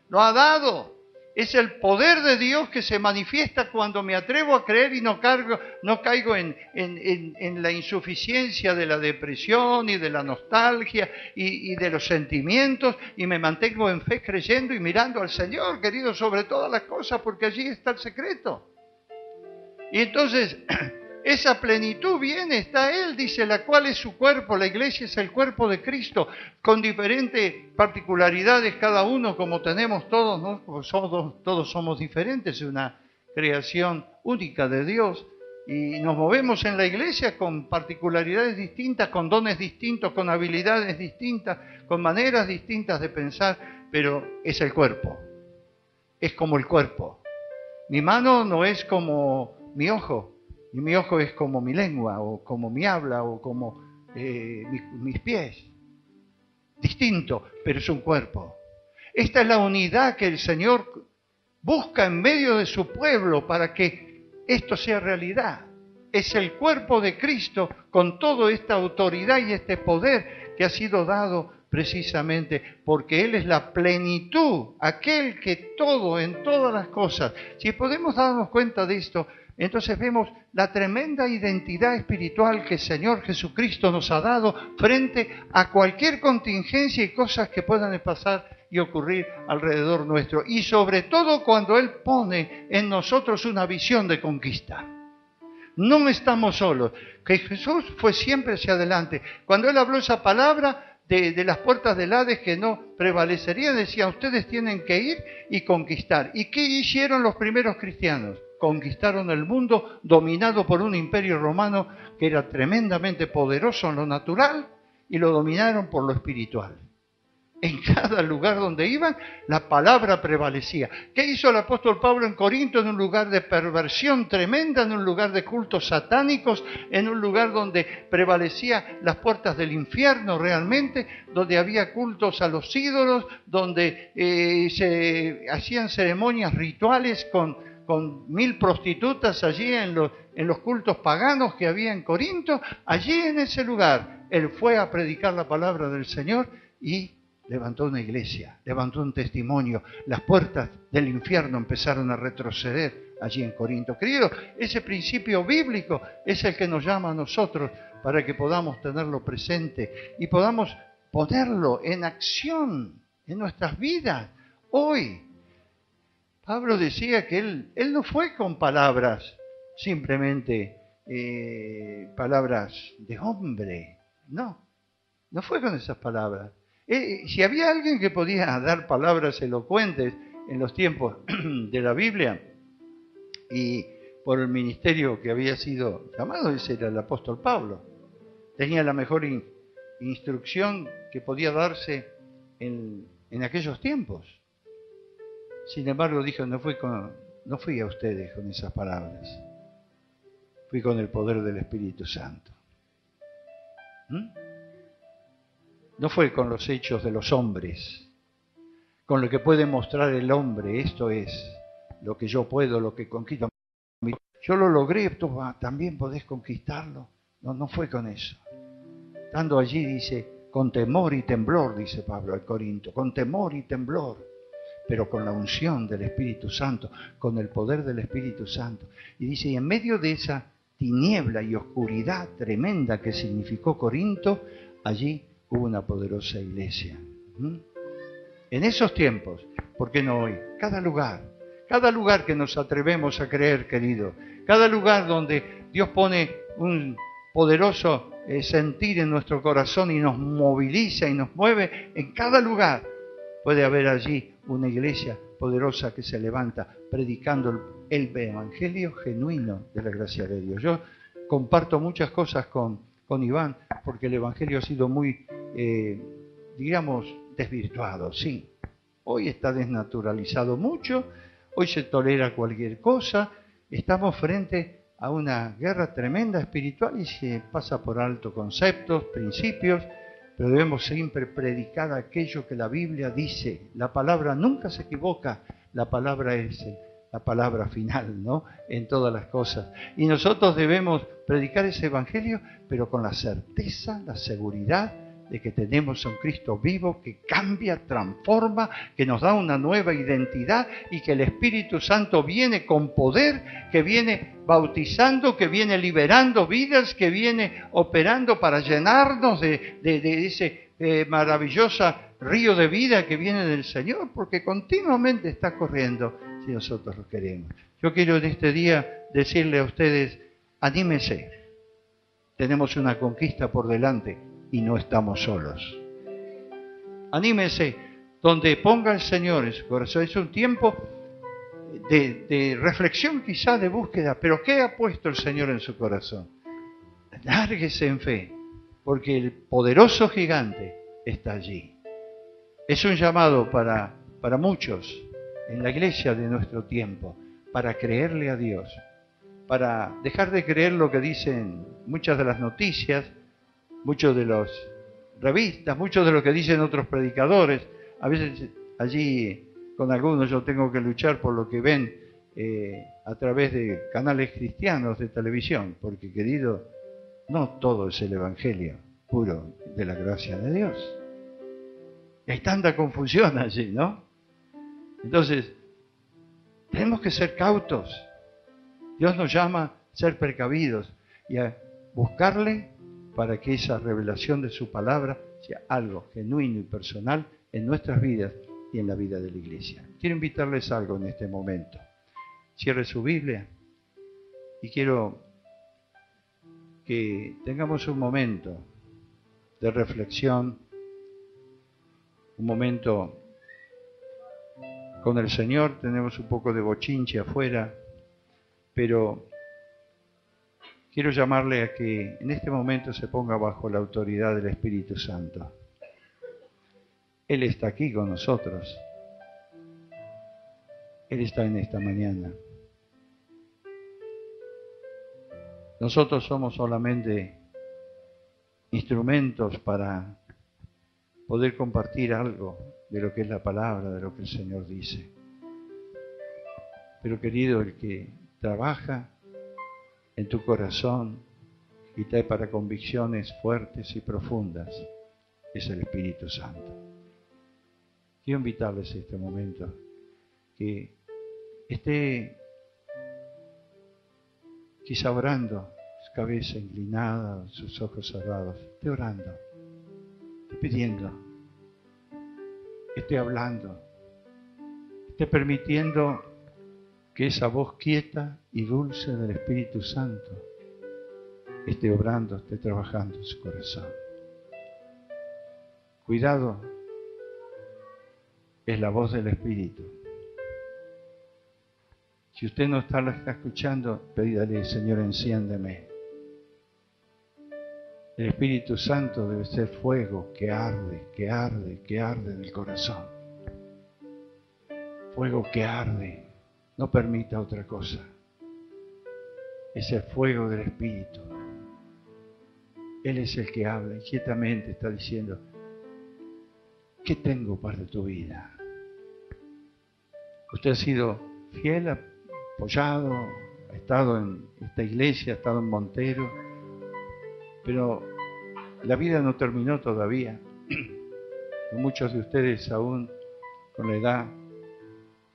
Speaker 3: Lo ha dado. Es el poder de Dios que se manifiesta cuando me atrevo a creer y no caigo en la insuficiencia de la depresión y de la nostalgia y de los sentimientos, y me mantengo en fe creyendo y mirando al Señor, querido, sobre todas las cosas, porque allí está el secreto. Y entonces, esa plenitud viene, está Él, dice, la cual es su cuerpo. La iglesia es el cuerpo de Cristo, con diferentes particularidades cada uno, como tenemos todos, ¿no? Porque todos somos diferentes, es una creación única de Dios. Y nos movemos en la iglesia con particularidades distintas, con dones distintos, con habilidades distintas, con maneras distintas de pensar, pero es el cuerpo. Es como el cuerpo. Mi mano no es como mi ojo. Y mi ojo es como mi lengua, o como mi habla, o como mis pies. Distinto, pero es un cuerpo. Esta es la unidad que el Señor busca en medio de su pueblo para que esto sea realidad. Es el cuerpo de Cristo con toda esta autoridad y este poder que ha sido dado precisamente porque Él es la plenitud, aquel que todo, en todas las cosas. Si podemos darnos cuenta de esto, entonces vemos la tremenda identidad espiritual que el Señor Jesucristo nos ha dado frente a cualquier contingencia y cosas que puedan pasar y ocurrir alrededor nuestro. Y sobre todo cuando Él pone en nosotros una visión de conquista. No estamos solos, que Jesús fue siempre hacia adelante. Cuando Él habló esa palabra de las puertas del Hades que no prevalecerían, decía, ustedes tienen que ir y conquistar. ¿Y qué hicieron los primeros cristianos? Conquistaron el mundo dominado por un imperio romano que era tremendamente poderoso en lo natural y lo dominaron por lo espiritual. En cada lugar donde iban, la palabra prevalecía. ¿Qué hizo el apóstol Pablo en Corinto? En un lugar de perversión tremenda, en un lugar de cultos satánicos, en un lugar donde prevalecía las puertas del infierno realmente, donde había cultos a los ídolos, donde se hacían ceremonias rituales con 1000 prostitutas allí en los cultos paganos que había en Corinto. Allí en ese lugar, él fue a predicar la palabra del Señor y levantó una iglesia, levantó un testimonio. Las puertas del infierno empezaron a retroceder allí en Corinto. Querido, ese principio bíblico es el que nos llama a nosotros para que podamos tenerlo presente y podamos ponerlo en acción en nuestras vidas hoy. Pablo decía que él no fue con palabras, simplemente palabras de hombre. No fue con esas palabras. Si había alguien que podía dar palabras elocuentes en los tiempos de la Biblia y por el ministerio que había sido llamado, ese era el apóstol Pablo. Tenía la mejor instrucción que podía darse en aquellos tiempos. Sin embargo, dijo, no fui a ustedes con esas palabras, fui con el poder del Espíritu Santo. no fue con los hechos de los hombres, con lo que puede mostrar el hombre, esto es lo que yo puedo, lo que conquisto. Yo lo logré, tú también podés conquistarlo. No, no fue con eso. Estando allí, dice, con temor y temblor, dice Pablo al Corinto, con temor y temblor, pero con la unción del Espíritu Santo, con el poder del Espíritu Santo. Y dice, y en medio de esa tiniebla y oscuridad tremenda que significó Corinto, allí hubo una poderosa iglesia. En esos tiempos, ¿por qué no hoy? Cada lugar que nos atrevemos a creer, querido, cada lugar donde Dios pone un poderoso sentir en nuestro corazón y nos moviliza y nos mueve, en cada lugar puede haber allí una iglesia poderosa que se levanta predicando el evangelio genuino de la gracia de Dios. Yo comparto muchas cosas con Iván porque el evangelio ha sido muy, digamos, desvirtuado, sí. Hoy está desnaturalizado mucho, hoy se tolera cualquier cosa, estamos frente a una guerra tremenda espiritual y se pasa por alto conceptos, principios, pero debemos siempre predicar aquello que la Biblia dice. La palabra nunca se equivoca, la palabra es la palabra final, ¿no? En todas las cosas. Y nosotros debemos predicar ese evangelio, pero con la certeza, la seguridad de que tenemos a un Cristo vivo que cambia, transforma, que nos da una nueva identidad y que el Espíritu Santo viene con poder, que viene bautizando, que viene liberando vidas, que viene operando para llenarnos de ese maravilloso río de vida que viene del Señor, porque continuamente está corriendo si nosotros lo queremos. Yo quiero en este día decirle a ustedes, anímense, tenemos una conquista por delante. Y no estamos solos. Anímese, donde ponga el Señor en su corazón. Es un tiempo de reflexión, quizá de búsqueda, pero ¿qué ha puesto el Señor en su corazón? Lárguese en fe, porque el poderoso gigante está allí. Es un llamado para muchos en la iglesia de nuestro tiempo, para creerle a Dios, para dejar de creer lo que dicen muchas de las noticias, muchos de las revistas, muchos de lo que dicen otros predicadores. A veces allí con algunos yo tengo que luchar por lo que ven a través de canales cristianos de televisión, porque querido, no todo es el evangelio puro de la gracia de Dios. Y hay tanta confusión allí, ¿no? Entonces, tenemos que ser cautos. Dios nos llama a ser precavidos y a buscarle para que esa revelación de su palabra sea algo genuino y personal en nuestras vidas y en la vida de la iglesia. Quiero invitarles a algo en este momento. Cierre su Biblia y quiero que tengamos un momento de reflexión, un momento con el Señor. Tenemos un poco de bochinche afuera, pero quiero llamarle a que en este momento se ponga bajo la autoridad del Espíritu Santo. Él está aquí con nosotros. Él está en esta mañana. Nosotros somos solamente instrumentos para poder compartir algo de lo que es la palabra, de lo que el Señor dice. Pero querido, el que trabaja en tu corazón y trae para convicciones fuertes y profundas es el Espíritu Santo. Quiero invitarles en este momento que esté quizá orando, su cabeza inclinada, sus ojos cerrados, esté orando, esté pidiendo, esté hablando, esté permitiendo que esa voz quieta y dulce del Espíritu Santo esté obrando, esté trabajando en su corazón. Cuidado, es la voz del Espíritu. Si usted no la está escuchando, pídale, Señor, enciéndeme. El Espíritu Santo debe ser fuego que arde, que arde, que arde en el corazón. Fuego que arde. No permita otra cosa. Es el fuego del Espíritu. Él es el que habla inquietamente, está diciendo, ¿qué tengo para tu vida? Usted ha sido fiel, apoyado, ha estado en esta iglesia, ha estado en Montero, pero la vida no terminó todavía. Muchos de ustedes aún con la edad,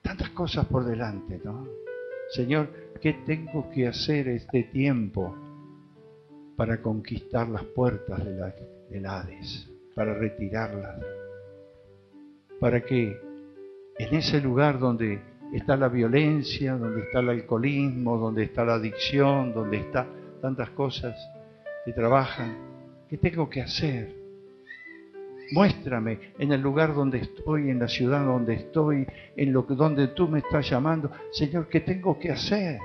Speaker 3: tantas cosas por delante, ¿no? Señor, ¿qué tengo que hacer este tiempo para conquistar las puertas del Hades, para retirarlas? Para que en ese lugar donde está la violencia, donde está el alcoholismo, donde está la adicción, donde está tantas cosas que trabajan, ¿qué tengo que hacer? Muéstrame en el lugar donde estoy, en la ciudad donde estoy, donde tú me estás llamando. Señor, ¿qué tengo que hacer?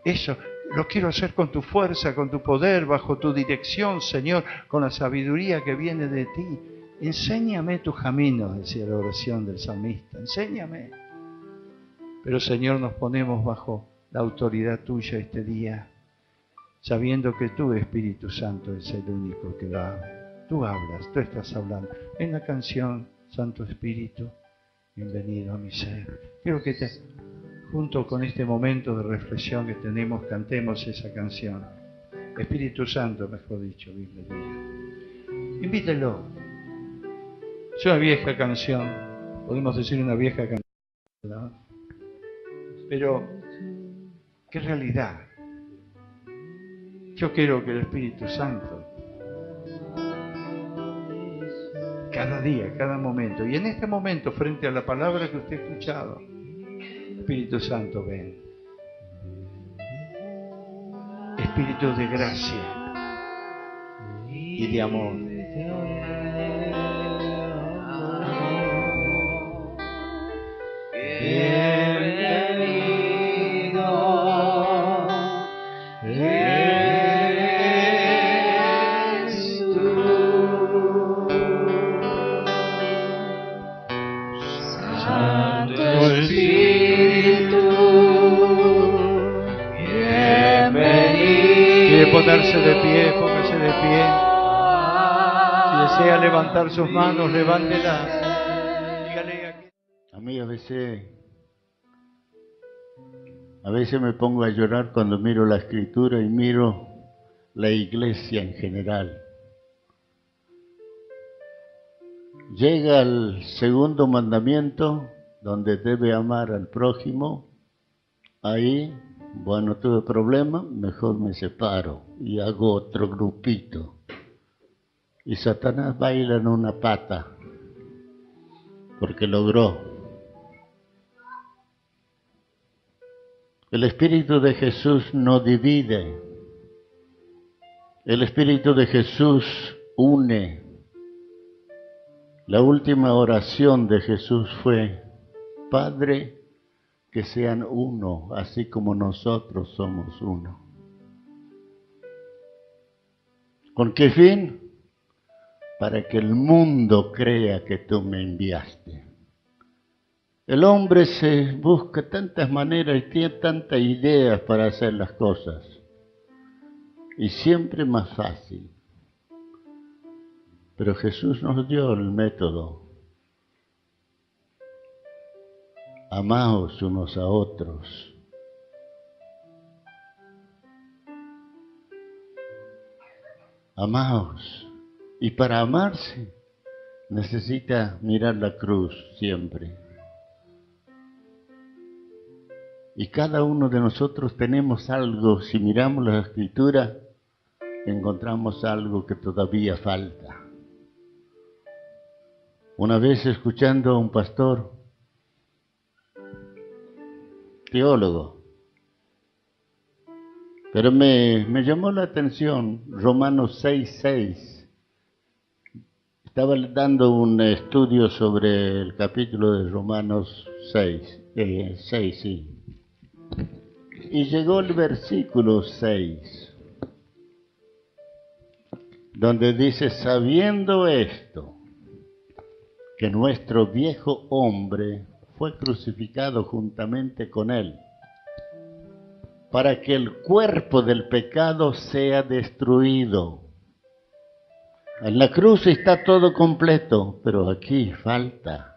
Speaker 3: Eso lo quiero hacer con tu fuerza, con tu poder, bajo tu dirección, Señor, con la sabiduría que viene de ti. Enséñame tus caminos, decía la oración del salmista. Enséñame. Pero, Señor, nos ponemos bajo la autoridad tuya este día, sabiendo que tú, Espíritu Santo, es el único que da. Tú hablas, tú estás hablando. En la canción, Santo Espíritu, bienvenido a mi ser. Quiero que junto con este momento de reflexión que tenemos, cantemos esa canción. Espíritu Santo, mejor dicho, bienvenido. Invítelo. Es una vieja canción, podemos decir una vieja canción, ¿no? Pero, ¿qué realidad? Yo quiero que el Espíritu Santo, cada día, cada momento, y en este momento, frente a la palabra que usted ha escuchado, Espíritu Santo, ven. Espíritu de gracia y de amor. Ponerse de pie, póngase de pie. Si desea levantar sus manos, levántelas. Dígale aquí.
Speaker 4: A mí a veces me pongo a llorar cuando miro la Escritura y miro la iglesia en general. Llega al segundo mandamiento, donde debe amar al prójimo. Ahí, bueno, tuve problema, mejor me separo y hago otro grupito. Y Satanás baila en una pata, porque logró. El Espíritu de Jesús no divide. El Espíritu de Jesús une. La última oración de Jesús fue: Padre, que sean uno, así como nosotros somos uno. ¿Con qué fin? Para que el mundo crea que tú me enviaste. El hombre se busca tantas maneras y tiene tantas ideas para hacer las cosas. Y siempre más fácil. Pero Jesús nos dio el método. Amaos unos a otros. Amaos. Y para amarse necesita mirar la cruz siempre. Y cada uno de nosotros tenemos algo, si miramos la Escritura, encontramos algo que todavía falta. Una vez escuchando a un pastor, teólogo, pero me llamó la atención Romanos 6:6. Estaba dando un estudio sobre el capítulo de Romanos 6, sí. Y llegó el versículo 6, donde dice: sabiendo esto, que nuestro viejo hombre fue crucificado juntamente con él, para que el cuerpo del pecado sea destruido, En la cruz está todo completo, pero aquí falta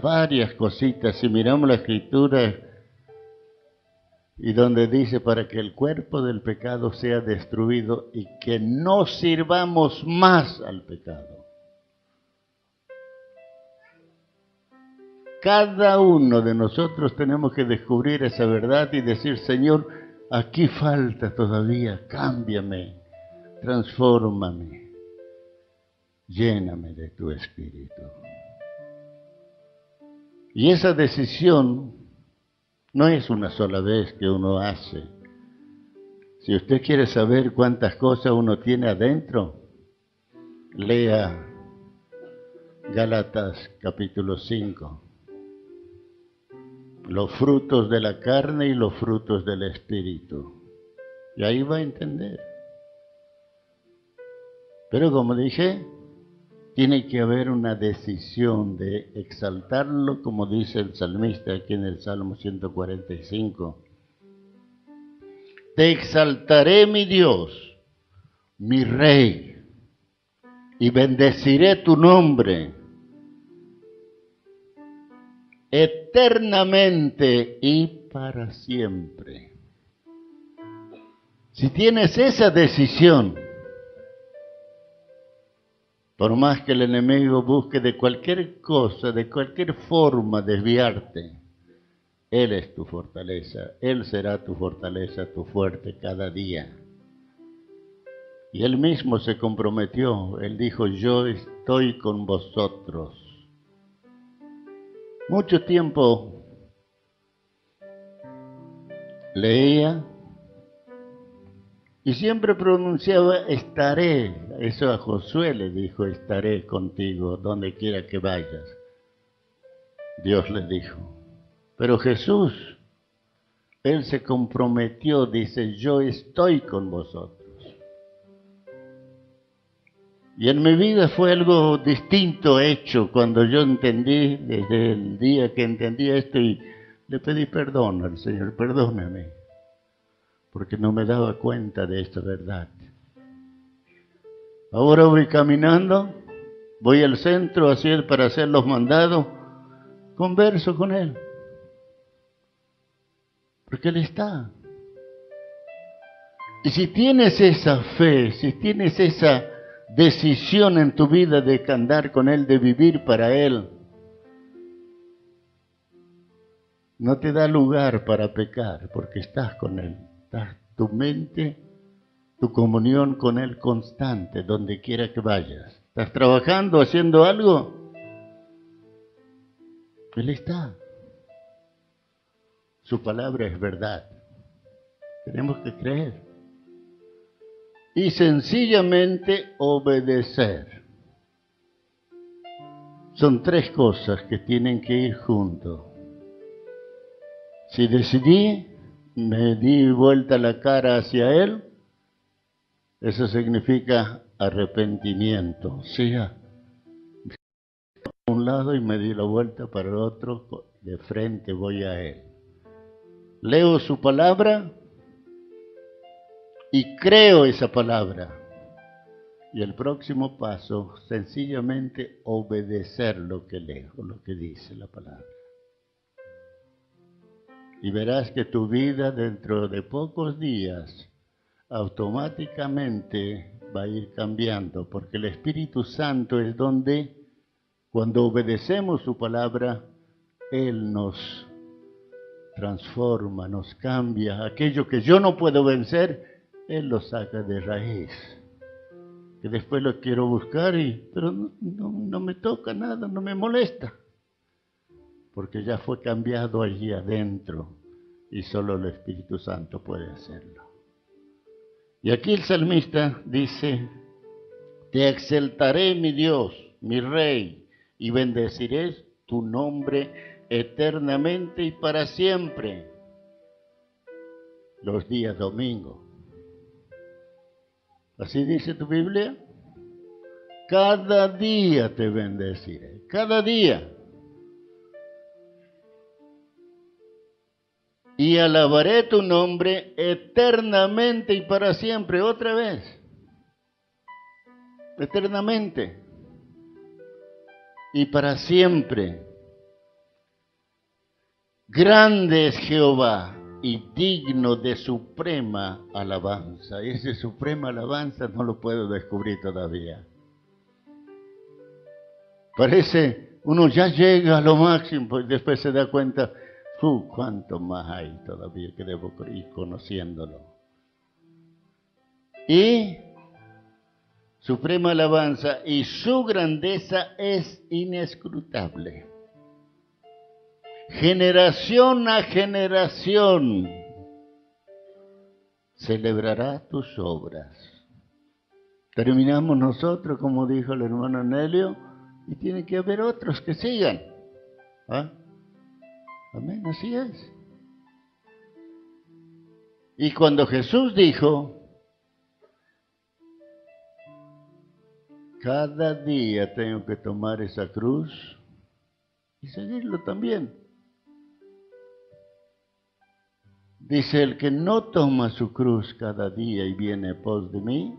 Speaker 4: varias cositas. Si miramos la Escritura y donde dice para que el cuerpo del pecado sea destruido y que no sirvamos más al pecado. Cada uno de nosotros tenemos que descubrir esa verdad y decir, Señor, aquí falta todavía, cámbiame, transfórmame, lléname de tu Espíritu. Y esa decisión no es una sola vez que uno hace. Si usted quiere saber cuántas cosas uno tiene adentro, lea Gálatas capítulo 5. Los frutos de la carne y los frutos del Espíritu. Y ahí va a entender. Pero como dije, tiene que haber una decisión de exaltarlo, como dice el salmista aquí en el Salmo 145. Te exaltaré, mi Dios, mi Rey, y bendeciré tu nombre eternamente y para siempre. Si tienes esa decisión, por más que el enemigo busque de cualquier cosa, de cualquier forma desviarte, Él es tu fortaleza, Él será tu fortaleza, tu fuerte cada día. Y Él mismo se comprometió, Él dijo, yo estoy con vosotros. Mucho tiempo leía y siempre pronunciaba estaré. Eso a Josué le dijo, estaré contigo donde quiera que vayas. Dios le dijo. Pero Jesús, Él se comprometió, dice, yo estoy con vosotros. Y en mi vida fue algo distinto hecho cuando yo entendí, desde el día que entendí esto y le pedí perdón al Señor, perdóname, porque no me daba cuenta de esta verdad. Ahora voy caminando, voy al centro para hacer los mandados, converso con Él, porque Él está. Y si tienes esa fe, si tienes esa decisión en tu vida de andar con Él, de vivir para Él, no te da lugar para pecar, porque estás con Él. Estás tu mente, tu comunión con Él constante, donde quiera que vayas. ¿Estás trabajando, haciendo algo? Él está. Su palabra es verdad. Tenemos que creer. Y sencillamente obedecer. Son tres cosas que tienen que ir juntos. Si decidí, me di vuelta la cara hacia Él, eso significa arrepentimiento. Sí, a un lado y me di la vuelta para el otro, de frente voy a Él. Leo su palabra y creo esa palabra. Y el próximo paso, sencillamente obedecer lo que leo, lo que dice la palabra. Y verás que tu vida dentro de pocos días automáticamente va a ir cambiando, porque el Espíritu Santo es donde, cuando obedecemos su palabra, Él nos transforma, nos cambia. Aquello que yo no puedo vencer, Él lo saca de raíz. Que después lo quiero buscar, pero no me toca nada, no me molesta. Porque ya fue cambiado allí adentro y solo el Espíritu Santo puede hacerlo. Y aquí el salmista dice, te exaltaré, mi Dios, mi Rey, y bendeciré tu nombre eternamente y para siempre. Los días domingos. ¿Así dice tu Biblia? Cada día te bendeciré, cada día. Y alabaré tu nombre eternamente y para siempre. Otra vez. eternamente y para siempre. Grande es Jehová y digno de suprema alabanza. Y esa suprema alabanza no lo puedo descubrir todavía. Parece, uno ya llega a lo máximo y después se da cuenta, cuánto más hay todavía que debo ir conociéndolo. Y suprema alabanza, y su grandeza es inescrutable. Generación a generación celebrará tus obras. Terminamos nosotros, como dijo el hermano Nelio, y tiene que haber otros que sigan. ¿Ah? Amén, así es. Y cuando Jesús dijo, cada día tengo que tomar esa cruz y seguirlo también. Dice, el que no toma su cruz cada día y viene pos de mí,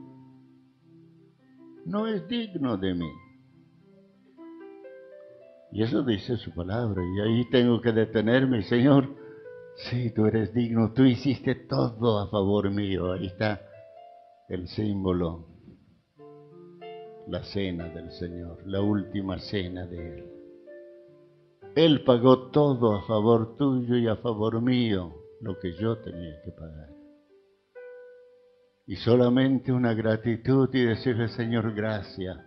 Speaker 4: no es digno de mí. Y eso dice su palabra, y ahí tengo que detenerme, Señor, sí, tú eres digno, tú hiciste todo a favor mío. Ahí está el símbolo, la cena del Señor, la última cena de Él. Él pagó todo a favor tuyo y a favor mío, lo que yo tenía que pagar. Y solamente una gratitud y decirle, Señor, gracias,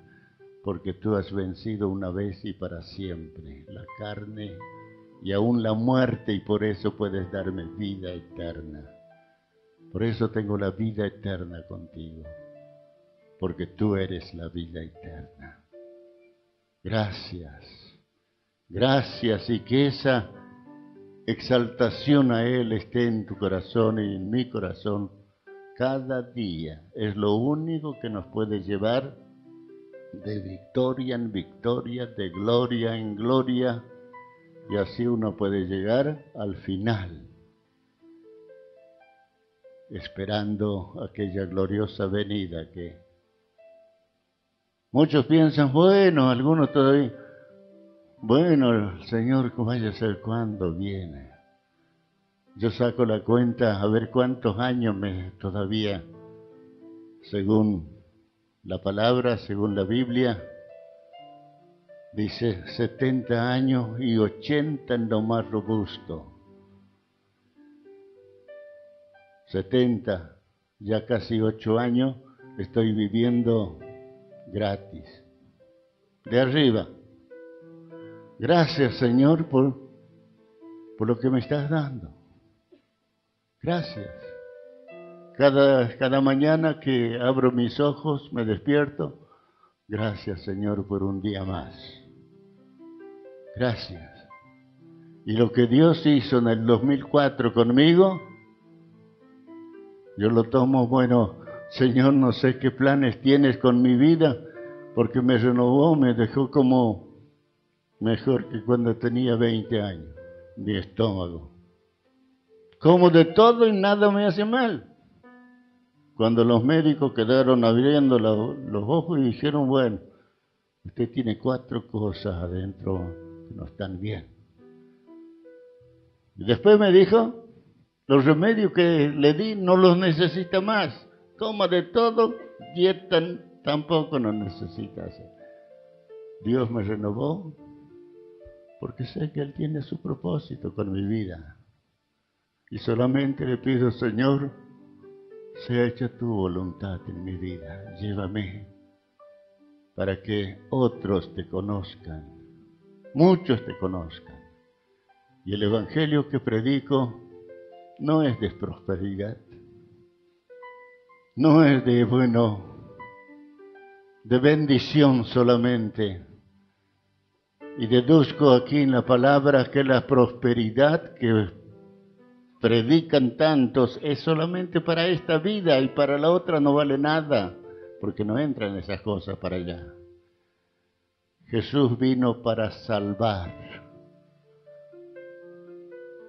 Speaker 4: porque tú has vencido una vez y para siempre la carne y aún la muerte, y por eso puedes darme vida eterna. Por eso tengo la vida eterna contigo, porque tú eres la vida eterna. Gracias, gracias, y que esa exaltación a Él esté en tu corazón y en mi corazón cada día. Es lo único que nos puede llevar de victoria en victoria, de gloria en gloria, y así uno puede llegar al final, esperando aquella gloriosa venida que muchos piensan, bueno, algunos todavía, bueno, el Señor, vaya a ser cuándo viene. Yo saco la cuenta a ver cuántos años todavía, según la palabra, según la Biblia, dice 70 años y 80 en lo más robusto. 70, ya casi 8 años, estoy viviendo gratis, de arriba. Gracias, Señor, por lo que me estás dando. Gracias. Cada mañana que abro mis ojos, me despierto. Gracias, Señor, por un día más. Gracias. Y lo que Dios hizo en el 2004 conmigo, yo lo tomo, bueno, Señor, no sé qué planes tienes con mi vida, porque me renovó, me dejó como mejor que cuando tenía 20 años, mi estómago. Como de todo y nada me hace mal. Cuando los médicos quedaron abriendo los ojos y dijeron, bueno, usted tiene 4 cosas adentro que no están bien. Y después me dijo, los remedios que le di no los necesita más. Toma de todo, dieta tampoco no necesita hacer. Dios me renovó porque sé que Él tiene su propósito con mi vida. Y solamente le pido, Señor, sea hecha tu voluntad en mi vida. Llévame para que otros te conozcan, muchos te conozcan. Y el evangelio que predico no es de prosperidad, no es de, de bendición solamente. Y deduzco aquí en la palabra que la prosperidad que predican tantos es solamente para esta vida y para la otra no vale nada, porque no entran esas cosas para allá. Jesús vino para salvar.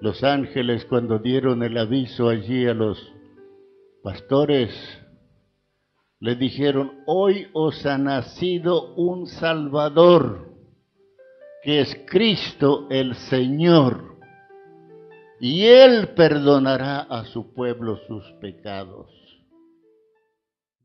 Speaker 4: Los ángeles, cuando dieron el aviso allí a los pastores, le dijeron, hoy os ha nacido un Salvador, que es Cristo el Señor, y Él perdonará a su pueblo sus pecados.